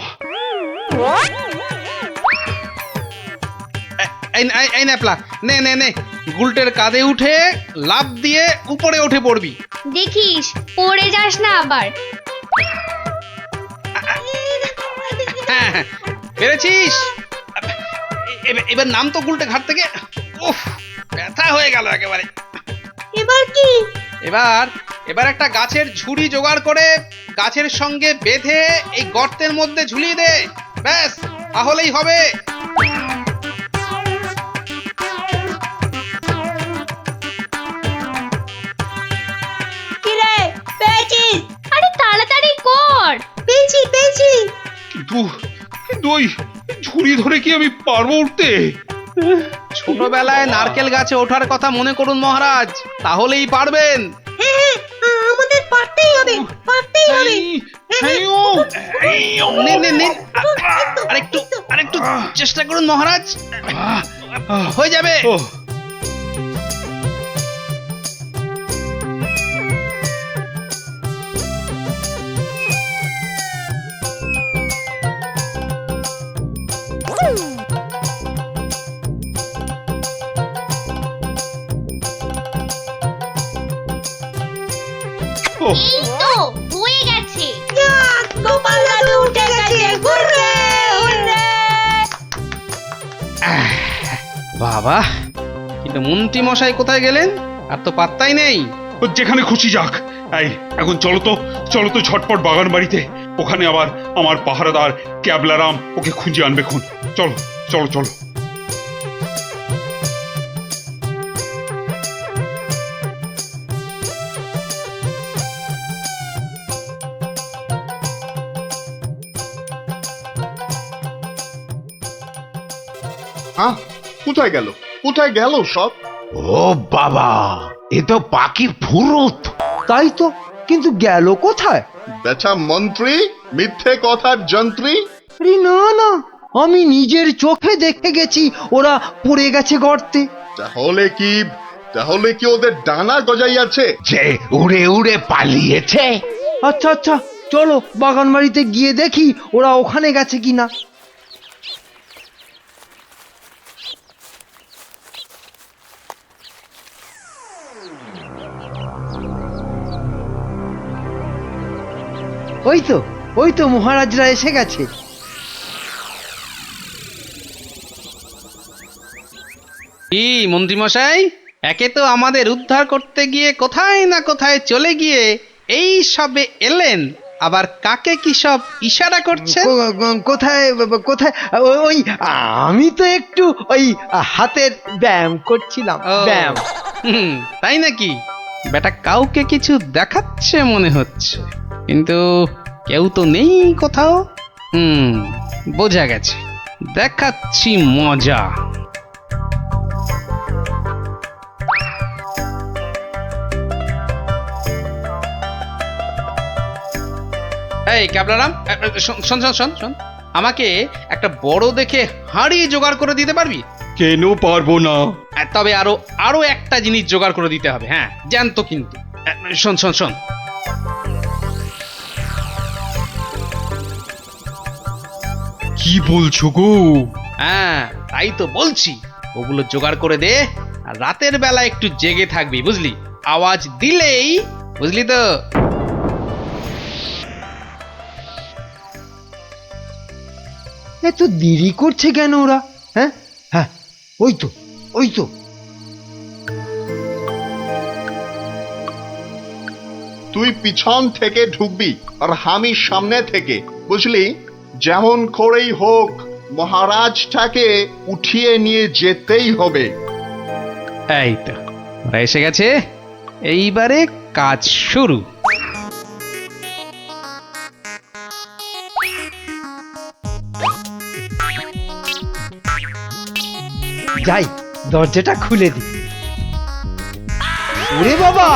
এই ন্যাপলা, নে নে নে, গুলটের কাঁধে উঠে লাফ দিয়ে উপরে উঠে পড়বি। দেখিস পড়ে যাস না আবার। হ্যাঁ হ্যাঁ, পেরেছিস। এবার নাম তো গুলটে ঘাট থেকে। উফ, ব্যথা হয়ে গেল একেবারে। এবার কি? এবার একটা গাছের ঝুড়ি জোগাড় করে গাছের সঙ্গে বেঁধে এই গর্তের মধ্যে ঝুলিয়ে দে, ব্যাস তাহলেই হবে। কি রে, পেয়েছিস? আরে তাড়াতাড়ি কর। পেয়েছি। কিন্তু ওই ঝুড়ি ধরে কি আমি পারবো উঠতে? ছোটবেলায় নারকেল গাছে ওঠার কথা মনে করুন মহারাজ, তাহলেই পারবেন। হ্যাঁ, আমাদের পারতেই হবে। নে নে নে, আরেকটু চেষ্টা করুন মহারাজ, হয়ে যাবে। এই তো হয়ে গেছে। গোপাল দাদু উঠে গেছে। Hurray hurray. বাবা, কিন্তু মন্ত্রী মশাই কোথায় গেলেন? আর তো পাত্তাই নেই। ও যেখানে খুশি যাক। এই এখন চলো তো ঝটপট বাগান বাড়িতে। ওখানে আবার আমার পাহারাদার ক্যাবলারাম ওকে খুঁজে আনবে খুন। চলো। হ্যাঁ, কোথায় গেল সব? ও বাবা, এ তো পাখি ফুরুত। তাই তো, কিন্তু গেল কোথায়? বেটা মন্ত্রী, মিথ্যে কথার যন্ত্রী। আরে না, আমি নিজের চোখে দেখে গেছি ওরা পড়ে গেছে গর্তে। তাহলে কি ওদের ডানা গজাইয়াছে? যে উড়ে উড়ে পালিয়েছে। আচ্ছা, চলো বাগান বাড়িতে গিয়ে দেখি ওরা ওখানে গেছে কিনা। ওই তো মহারাজরা এসে গেছে। কি মন্ত্রী মশাই, একে তো আমাদের উদ্ধার করতে গিয়ে কোথায় না কোথায় চলে গিয়ে এই সবে এলেন, আবার কাকে কি সব ইশারা করছেন? কোথায়? ওই আমি তো একটু ওই হাতের ব্যায়াম করছিলাম। ব্যায়াম। তাই নাকি? বেটা কাউকে কিছু দেখাচ্ছে মনে হচ্ছে, কিন্তু কেউ তো নেই কোথাও। বোঝা গেছে, দেখাচ্ছি মজা। এই ক্যাবলারাম, শোন, আমাকে একটা বড় দেখে হাঁড়ি জোগাড় করে দিতে পারবি? কেন পারবো না? তবে আরো একটা জিনিস জোগাড় করে দিতে হবে। হ্যাঁ, জ্যান্ত কিন্তু। শোন। কি বলছো গো? হ্যাঁ, তাই তো বলছি, ওগুলো জোগাড় করে দে। আর রাতের বেলা একটু জেগে থাকবি, বুঝলি? আওয়াজ দিলেই, বুঝলি তো? এত দেরি করছে কেন ওরা? হ্যাঁ, ওই তো। তুই পিছন থেকে ঢুকবি আর আমি সামনে থেকে, বুঝলি? যেমন করেই হোক মহারাজটাকে উঠিয়ে নিয়ে যেতেই হবে। এই তো ওরা এসে গেছে, এইবারে কাজ শুরু। যাই, দরজাটা খুলে দি। ওরে বাবা,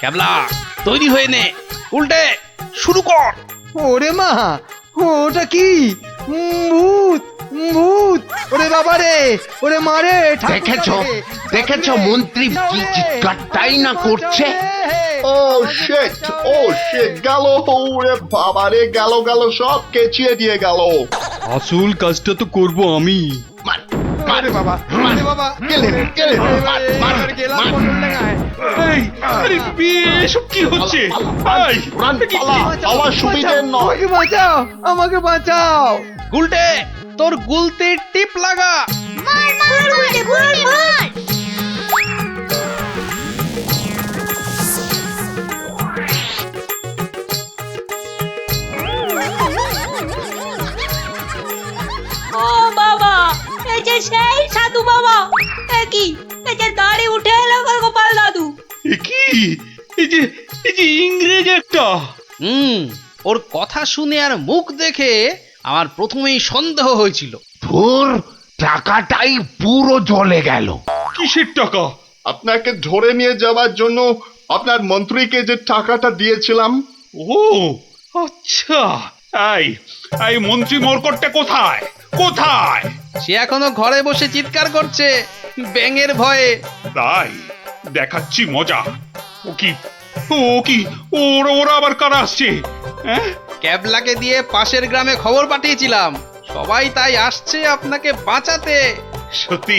ক্যাবলা তৈরি হয়ে নে, উল্টে শুরু কর। ওরে মা, ওটা কি? ভূত! ওরে বাবা রে, ওরে মারে, দেখেছো দেখেছো মন্ত্রী কি চিৎকারটাই না করছে। ও শিট গেল, ওরে বাবা রে, গেল গেল, সব কেচিয়ে দিয়ে গেল। আসল কাজটা তো করব আমি। মার মার বাবা, আরে বাবা, গেলেন, মার, মার, গেলাম মার। পটল ডাঙায়। এই, আরে এসব কি হচ্ছে? এই, রান, পালা, আমার সুবিধে নয়। আমাকে বাঁচাও, আমাকে বাঁচাও। গুলটে, তোর গুলতে টিপ লাগা। মার মার গুলটে, গুলটে মার। ও বাবা, এই যে সেই সাধু বাবা, এ কি, এই যে দাড়ি উঠে এলো গোপাল দাদু। এ কি? এই যে ইংরেজ একটা। ওর কথা শুনে আর মুখ দেখে আমার প্রথমেই সন্দেহ হয়েছিল। ধুর, টাকাটাই পুরো জলে গেল। কিসের টাকা? আপনাকে ধরে নিয়ে যাওয়ার জন্য আপনার মন্ত্রীকে যে টাকাটা দিয়েছিলাম। ও আচ্ছা। এই মন্ত্রী মরকটটা কোথায়? কোথায়? সে এখনো ঘরে বসে চিৎকার করছে ব্যাঙের ভয়ে। তাই দেখাচ্ছি মজা। ও কি ওরা আবার কারা আসছে? হ্যাঁ, ক্যাবলাকে দিয়ে পাশের গ্রামে খবর পাঠিয়েছিলাম, সবাই তাই আসছে আপনাকে বাঁচাতে। সত্যি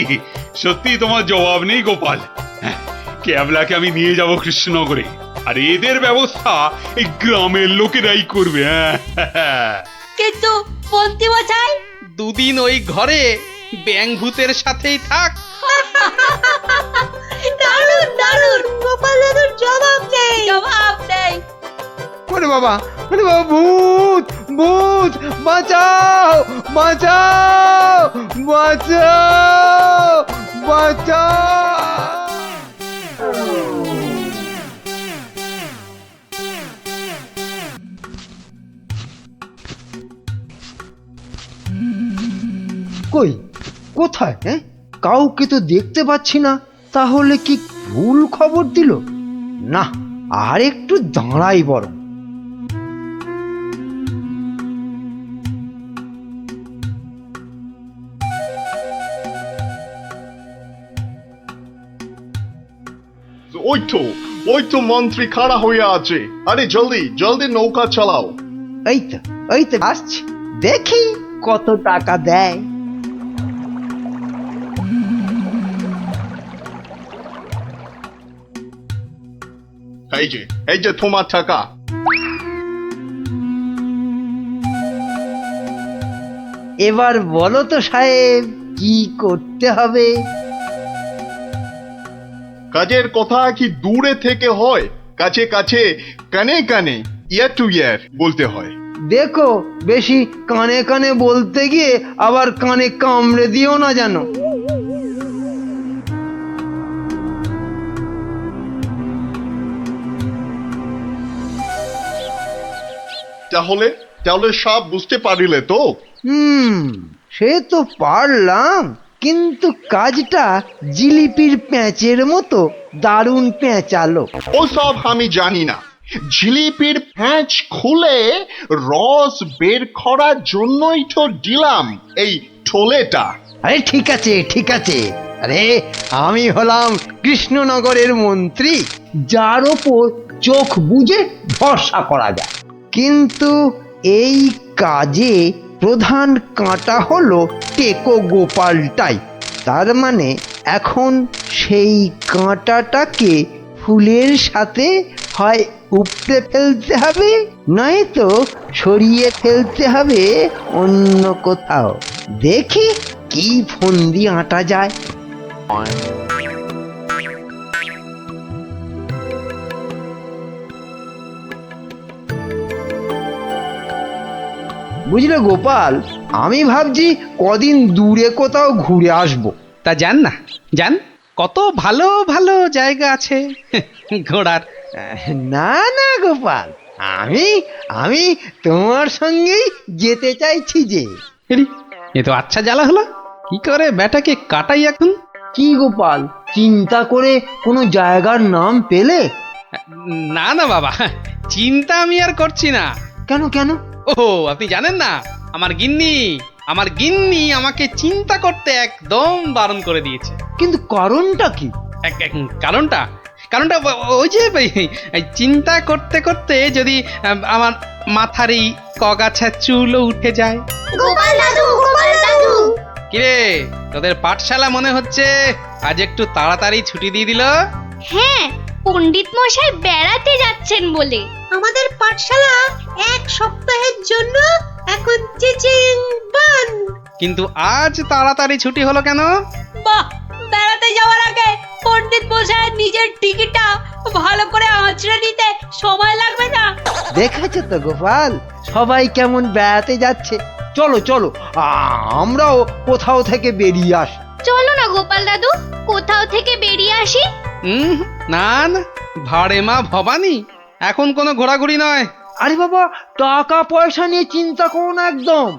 সত্যি তোমার জবাব নেই গোপাল। হ্যাঁ, ক্যাবলাকে আমি নিয়ে যাব কৃষ্ণনগরে, আর এদের ব্যবস্থা এই গ্রামের লোকেরাই করবে। হ্যাঁ, কিন্তু মন্ত্রী মশাই, দুদিন ওই ঘরে ব্যাঙ ভূতের সাথেই থাক। দারুণ দারুণ, গোপাল দাদুর জবাব নেই, জবাব নেই। ওরে বাবা, ওরে বাবা, ভূত, ভূত, বাঁচাও, বাঁচাও, বাঁচাও, বাঁচাও। কই, কোথায়? হ্যাঁ, কাউকে তো দেখতে পাচ্ছি না। তাহলে কি ভুল খবর দিল? না, আর একটু দাঁড়াই বরং। ওই তো মন্ত্রী খাড়া হয়ে আছে। আরে জলদি জলদি নৌকা চালাও। এই তো আসছি, দেখি কত টাকা দেয়। এই যে তোমার টাকা। এবার বলো তো সাহেব, কি করতে হবে? কাজের কথা কি দূরে থেকে হয়, কাছে কাছে, কানে কানে, ইয়ার টু ইয়ার বলতে হয়। দেখো, বেশি কানে কানে বলতে গিয়ে আবার কানে কামড়ে দিও না জানো। তাহলে তাহলে সব বুঝতে পারিলে তো? সে তো পারলাম, কিন্তু কাজটা জিলিপির প্যাঁচের মতো দারুণ পেঁচালো। ও সব আমি জানি না। জিলিপির প্যাঁচ খুলে রস বের করার জন্যই তো দিলাম এই ঠোলেটা। আরে ঠিক আছে, ঠিক আছে। আরে আমি হলাম কৃষ্ণনগরের মন্ত্রী, যার ওপর চোখ বুজে ভরসা করা যায়। কিন্তু এই কাজে প্রধান কাঁটা হলো টেকো গোপালটাই। তার মানে এখন সেই কাঁটাটাকে ফুলের সাথে হয় উপড়ে ফেলতে হবে, নয়তো সরিয়ে ফেলতে হবে অন্য কোথাও। দেখি কি ফন্দি আঁটা যায়। বুঝলে গোপাল, আমি ভাবছি কদিন দূরে কোথাও ঘুরে আসবো। তা যান না, যান, কত ভালো ভালো জায়গা আছে ঘোরার। না না গোপাল, আমি আমি তোমার সঙ্গেই যেতে চাইছি যে। এ তো আচ্ছা জ্বালা হলো, কি করে বেটাকে কাটাই এখন? কি গোপাল, চিন্তা করে কোনো জায়গার নাম পেলে? না না বাবা, চিন্তা আমি আর করছি না। কেন কেন? ও আপনি জানেন না, আমার গিন্নি আমার গিন্নি আমাকে চিন্তা করতে একদম বারণ করে দিয়েছে। কিন্তু কারণটা কি? কারণটা কারণটা ওই যে এই চিন্তা করতে করতে যদি আমার মাথার এই কগাছা চুলও উঠে যায়। গোপাল দাদু, গোপাল দাদু। কিরে, তোদের পাঠশালা মনে হচ্ছে আজ একটু তাড়াতাড়ি ছুটি দিয়ে দিল? হ্যাঁ, পণ্ডিত মশাই বেড়াতে যাচ্ছেন বলে। আমাদের পাঠশালা এক সপ্তাহের জন্য এখন চিচিং বন্ধ। কিন্তু আজ তাড়াতাড়ি ছুটি হলো কেন? বাহ, বেড়াতে যাওয়ার আগে পণ্ডিত মশাই নিজের টিকিটটা ভালো করে আঁচড়ে নিতে সময় লাগবে না? দেখেছো তো গোপাল, সবাই কেমন বেড়াতে যাচ্ছে। চলো চলো, আমরাও কোথাও থেকে বেরিয়ে আসি। চলো না গোপাল দাদু, কোথাও থেকে বেরিয়ে আসি। না না, ভাড়ে মা ভবানী, এখন কোনো ঘোরাঘুরি নয়। আরে বাবা, টাকা পয়সা নিয়ে চিন্তা করো না একদম।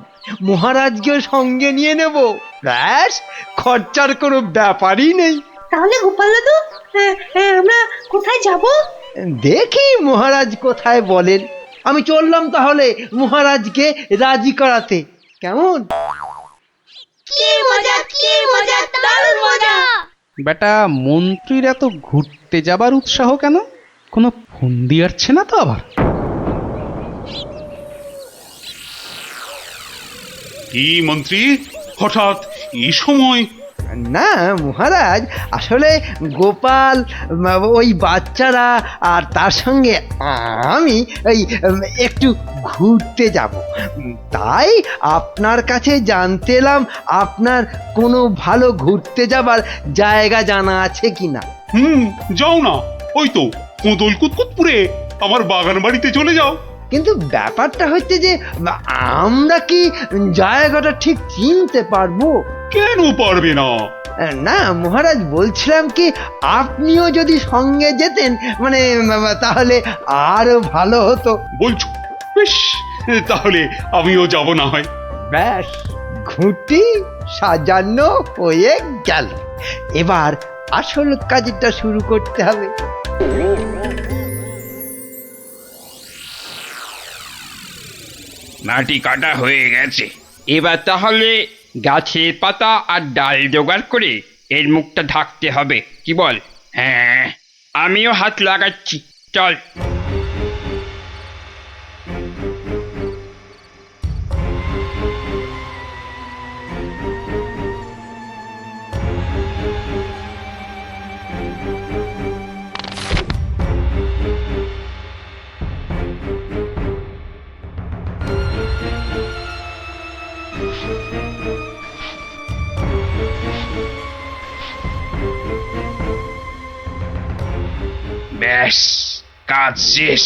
মহারাজকে সঙ্গে নিয়ে নেব, ব্যাস, খরচার কোনো ব্যাপারই নেই। তাহলে গোপাল দাদু, আমরা কোথায় যাব? দেখি মহারাজ কোথায় বলেন। আমি চললাম তাহলে মহারাজকে রাজি করাতে, কেমন? কি মজা, কি মজা, দারুণ মজা। বেটা, মন্ত্রীর এত ঘুরতে যাবার উৎসাহ কেন? কোনো ফন্দি আসছে না তো আবার? কি মন্ত্রী, হঠাৎ এই সময়? না মহারাজ, আসলে গোপাল, ওই বাচ্চারা আর তার সঙ্গে আমি এই একটু ঘুরতে যাব, তাই আপনার কাছে জানতে এলাম আপনার কোনো ভালো ঘুরতে যাবার জায়গা জানা আছে কিনা। যাও না, ওই তো কোদল কুতকুতপুরে আমার বাগান বাড়িতে চলে যাও। কিন্তু ব্যাপারটা হচ্ছে যে আমরা কি জায়গাটা ঠিক চিনতে পারবো? কেন পারবে না? না মহারাজ, বলছিলাম কি আপনিও যদি সঙ্গে যেতেন, মানে তাহলে আরো ভালো হতো। বলছো? বেশ, তাহলে আমিও যাব না হয়। ব্যাস, ঘুঁটি সাজানো হয়ে গেল। এবার আসল কাজটা শুরু করতে হবে। মাটি কাটা হয়ে গেছে, এবার তাহলে গাছের পাতা আর ডাল জোগাড় করে এর মুখটা ঢাকতে হবে, কি বল? হ্যাঁ, আমিও হাত লাগাচ্ছি, চল। ব্যাস, কাজ শেষ।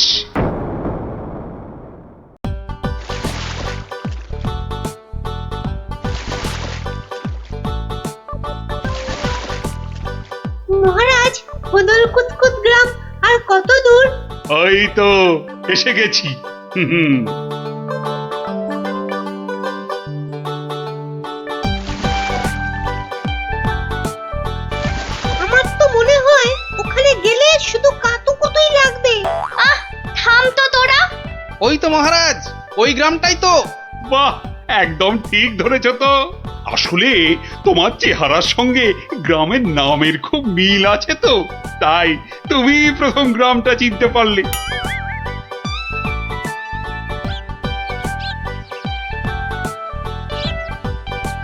মহারাজ, কোদল কুতকুত গ্রাম আর কত দূর? ওই তো এসে গেছি। আমার তো মনে হয় ওখানে গেলে শুধু কাতুকুতুই লাগবে। থাম তো তোরা। ওই তো মহারাজ, ওই গ্রামটাই তো। বাহ, একদম ঠিক ধরেছ তো। আসলে তোমার চেহারার সঙ্গে গ্রামের নামের খুব মিল আছে তো, তাই তুমি প্রথম গ্রামটা চিনতে পারলে।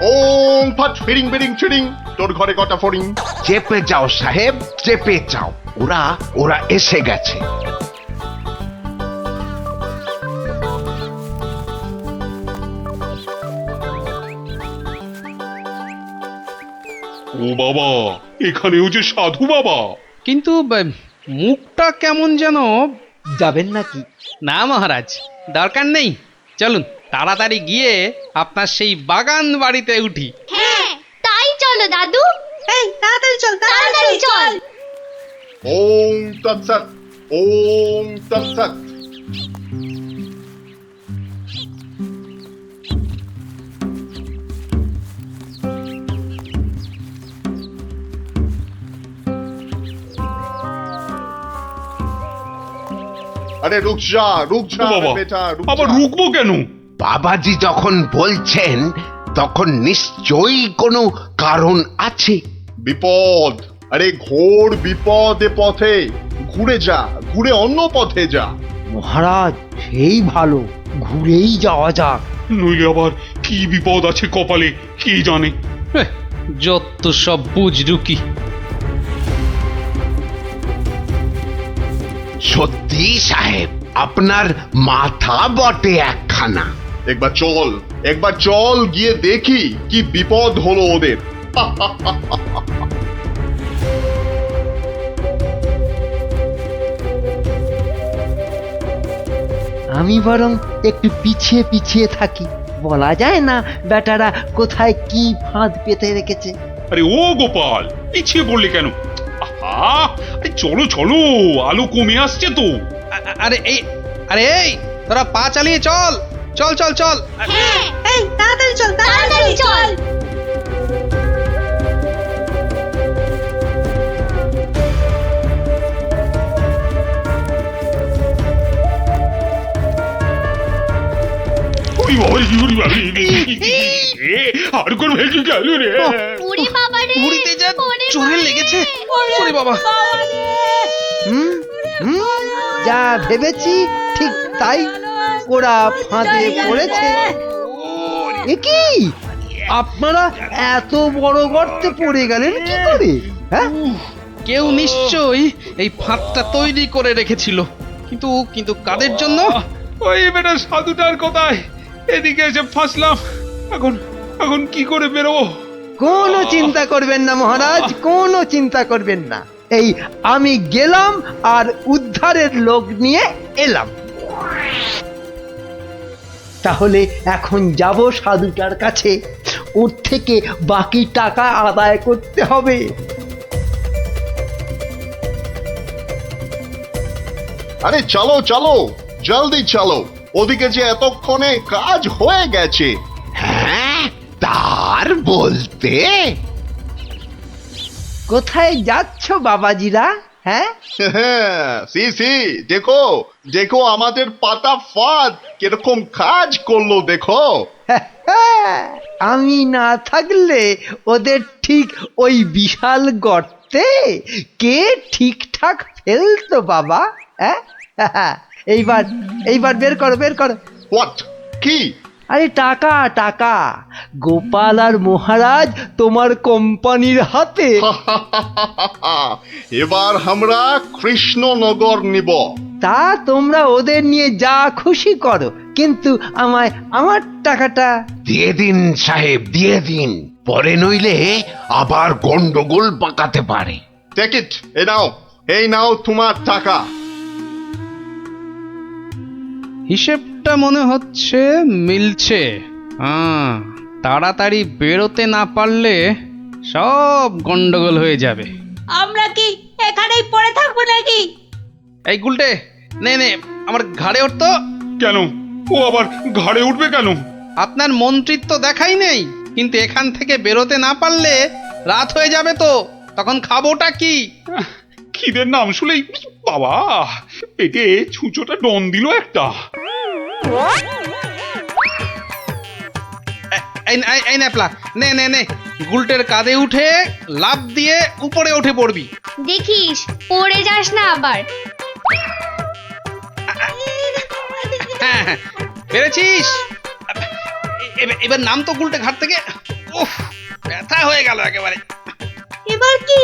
ওম ফট ফিরিং বিরিং চিরিং, তোর ঘরে কটা ফড়িং? চেপে যাও সাহেব, চেপে যাও, ওরা এসে গেছে। ও বাবা, এখানেও যে সাধু বাবা। কিন্তু মুখটা কেমন যেন। যাবেন নাকি? না মহারাজ, দরকার নেই, চলুন তাড়াতাড়ি গিয়ে আপনার সেই বাগান বাড়িতে উঠি। হ্যাঁ, তাই চলো দাদু। এই তাড়াতাড়ি চল, তাড়াতাড়ি চল। ওম তৎসৎ, ওম তৎসৎ। আরে রুক যা বাবা, বেটা, আবার রুকবো কেন? বাবাজি যখন বলছেন তখন নিশ্চয়ই কোনো কারণ আছে। বিপদ, আরে ঘোর বিপদ এ পথে, ঘুরে যা, ঘুরে অন্য পথে যা। মহারাজ সেই ভালো, ঘুরেই যাওয়া যাক। নইলে আবার কি বিপদ আছে কপালে কে জানে। যত সব বুঝরুকি। সত্যি সাহেব, আপনার মাথা বটে একখানা। একবার চল গিয়ে দেখি কি বিপদ হলো ওদের। আমি বরং একটু পিছিয়ে পিছিয়ে থাকি, বলা যায় না বেটারা কোথায় কি ফাঁদ পেতে রেখেছে। আরে ও গোপাল, পিছিয়ে পড়লে কেন? আহা, আরে চলো চলো, আলো কমে আসছে তো। আরে এই তোরা পা চালিয়ে চল চল চল চল। এই তাড়াতাড়ি চল, তাড়াতাড়ি চল। ওরে বাবা, ওরে বাবা, আর কোন ভেঙে গেল রে। ওরে বাবা রে, ঘুরিতে যা চোরে লেগেছে। ওরে বাবা, যা ভেবেছি ঠিক তাই, ওরা ফাঁদে পড়েছে। এ কি, আপনারা এত বড় গর্তে পড়ে গেলেন কি করে? হ্যাঁ, কেউ নিশ্চয়ই এই ফাঁদটা তৈরি করে রেখেছিল, কিন্তু কাদের জন্য? ওই বেটা সাধুটার কথায় এদিকে এসে ফাঁসলাম। এখন কি করে বেরোবো? কোনো চিন্তা করবেন না মহারাজ, কোনো চিন্তা করবেন না। এই আমি গেলাম আর উদ্ধারের লোক নিয়ে এলাম। তাহলে এখন যাব সাধুটার কাছে, ওর থেকে বাকি টাকা আদায় করতে হবে। আরে চলো চলো, জলদি চলো, ওদিকে যে এতক্ষণে কাজ হয়ে গেছে। হ্যাঁ, তার বলতে কোথায় যাচ্ছ বাবাজিরা? হ্যাঁ, সি দেখো দেখো আমাদের পাতা ফাঁদ কিরকম কাজ করলো দেখো। আমি না থাকলে ওদের ঠিক ওই বিশাল গর্তে কে ঠিকঠাক ফেলতো বাবা? হ্যাঁ, এইবার বের করো। হোয়াট, কি? আরে টাকা টাকা, গোপাল আর মহারাজ তোমার কোম্পানির হাতে। এবার আমরা কৃষ্ণনগর নিব। তা তোমরা ওদের নিয়ে যা খুশি করো, কিন্তু আমায় আমার টাকাটা দিয়ে দিন সাহেব, দিয়ে দিন, পরে নইলে আবার গন্ডগোল পাকাতে পারে। টেক ইট, এই নাও তোমার টাকা। হিসেবটা মনে হচ্ছে মিলছে। তাড়াতাড়ি বেরোতে না পারলে সব গন্ডগোল হয়ে যাবে। আমরা কি এখানেই পড়ে থাকবো নাকি? এই গুলটে, নে আমার ঘাড়ে উঠতো। কেন? ও আবার ঘাড়ে উঠবে কেন? আপনার মন্ত্রিত্ব দেখাই নেই, কিন্তু এখান থেকে বেরোতে না পারলে রাত হয়ে যাবে তো, তখন খাবোটা কি? খিদের নাম শুলেই বাবা পেটে ছুঁচোটা ডন দিল একটা। এই ন্যাপলা, নে গুলটের কাঁধে উঠে লাফ দিয়ে উপরে উঠে পড়বি। দেখিস পড়ে যাস না আবার। হ্যাঁ, পেরেছিস। এবার নাম তো গুলটে ঘাট থেকে। উফ, ব্যথা হয়ে গেল একেবারে। এবার কি?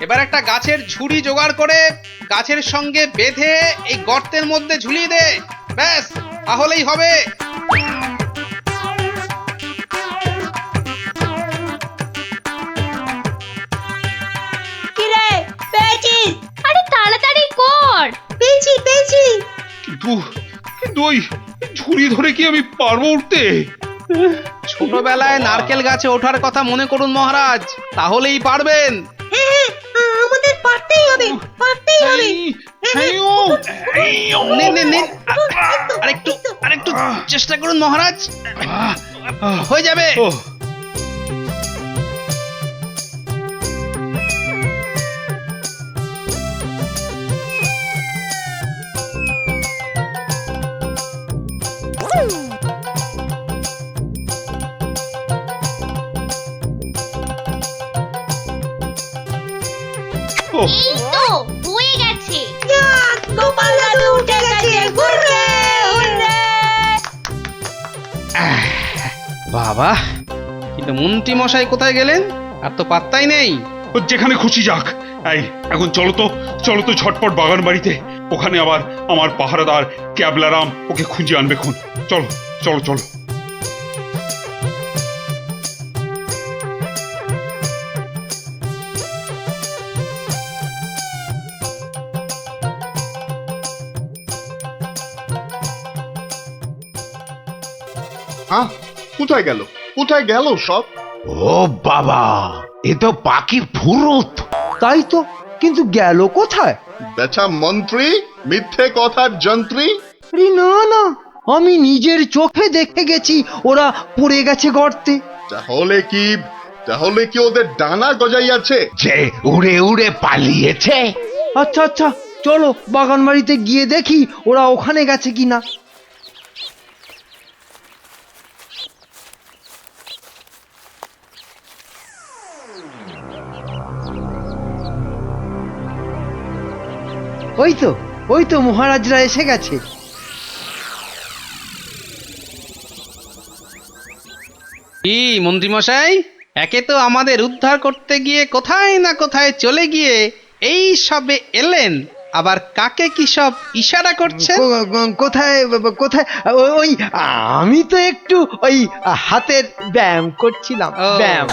এবার একটা গাছের ঝুড়ি জোগাড় করে গাছের সঙ্গে বেঁধে এই গর্তের মধ্যে ঝুলিয়ে দে, ব্যাস তাহলেই হবে। কিরে, পেয়েছিস? আরে তাড়াতাড়ি কর। পেয়েছি। কিন্তু ওই ঝুড়ি ধরে কি আমি পারবো উঠতে? ছোটবেলায় নারকেল গাছে ওঠার কথা মনে করুন মহারাজ, তাহলেই পারবেন। হ্যাঁ, আমাদের পারতেই হবে। নে, আরেকটু চেষ্টা করুন মহারাজ, হয়ে যাবে। এই তো হয়ে গেছে। গোপাল দাদু উঠে গেছে, হুররে হুররে। বাবা, কিন্তু মন্ত্রী মশাই কোথায় গেলেন? আর তো পাত্তাই নেই। ও যেখানে খুশি যাক। এই এখন চলো তো ঝটপট বাগান বাড়িতে। ওখানে আবার আমার পাহারাদার ক্যাবলারাম ওকে খুঁজে আনবে খুন। চলো চলো চলো। হ্যাঁ, কোথায় গেল কোথায় গেল সব? ও বাবা, এ তো পাখি ফুরুত। তাই তো, কিন্তু গেল কোথায়? বেটা মন্ত্রী, মিথ্যে কথার যন্ত্রী। আরে না না, আমি নিজের চোখে দেখে গেছি ওরা পড়ে গেছে গর্তে। তাহলে কি ওদের ডানা গজাইয়াছে? যে উড়ে উড়ে পালিয়েছে। আচ্ছা আচ্ছা, চলো বাগান বাড়িতে গিয়ে দেখি ওরা ওখানে গেছে কিনা। ওই তো মহারাজরা এসে গেছে। কি মন্ত্রী মশাই, একে তো আমাদের উদ্ধার করতে গিয়ে কোথায় না কোথায় চলে গিয়ে এই সবে এলেন, আবার কাকে কি সব ইশারা করছেন? কোথায় কোথায়? ওই আমি তো একটু ওই হাতের ব্যায়াম করছিলাম, ব্যায়াম।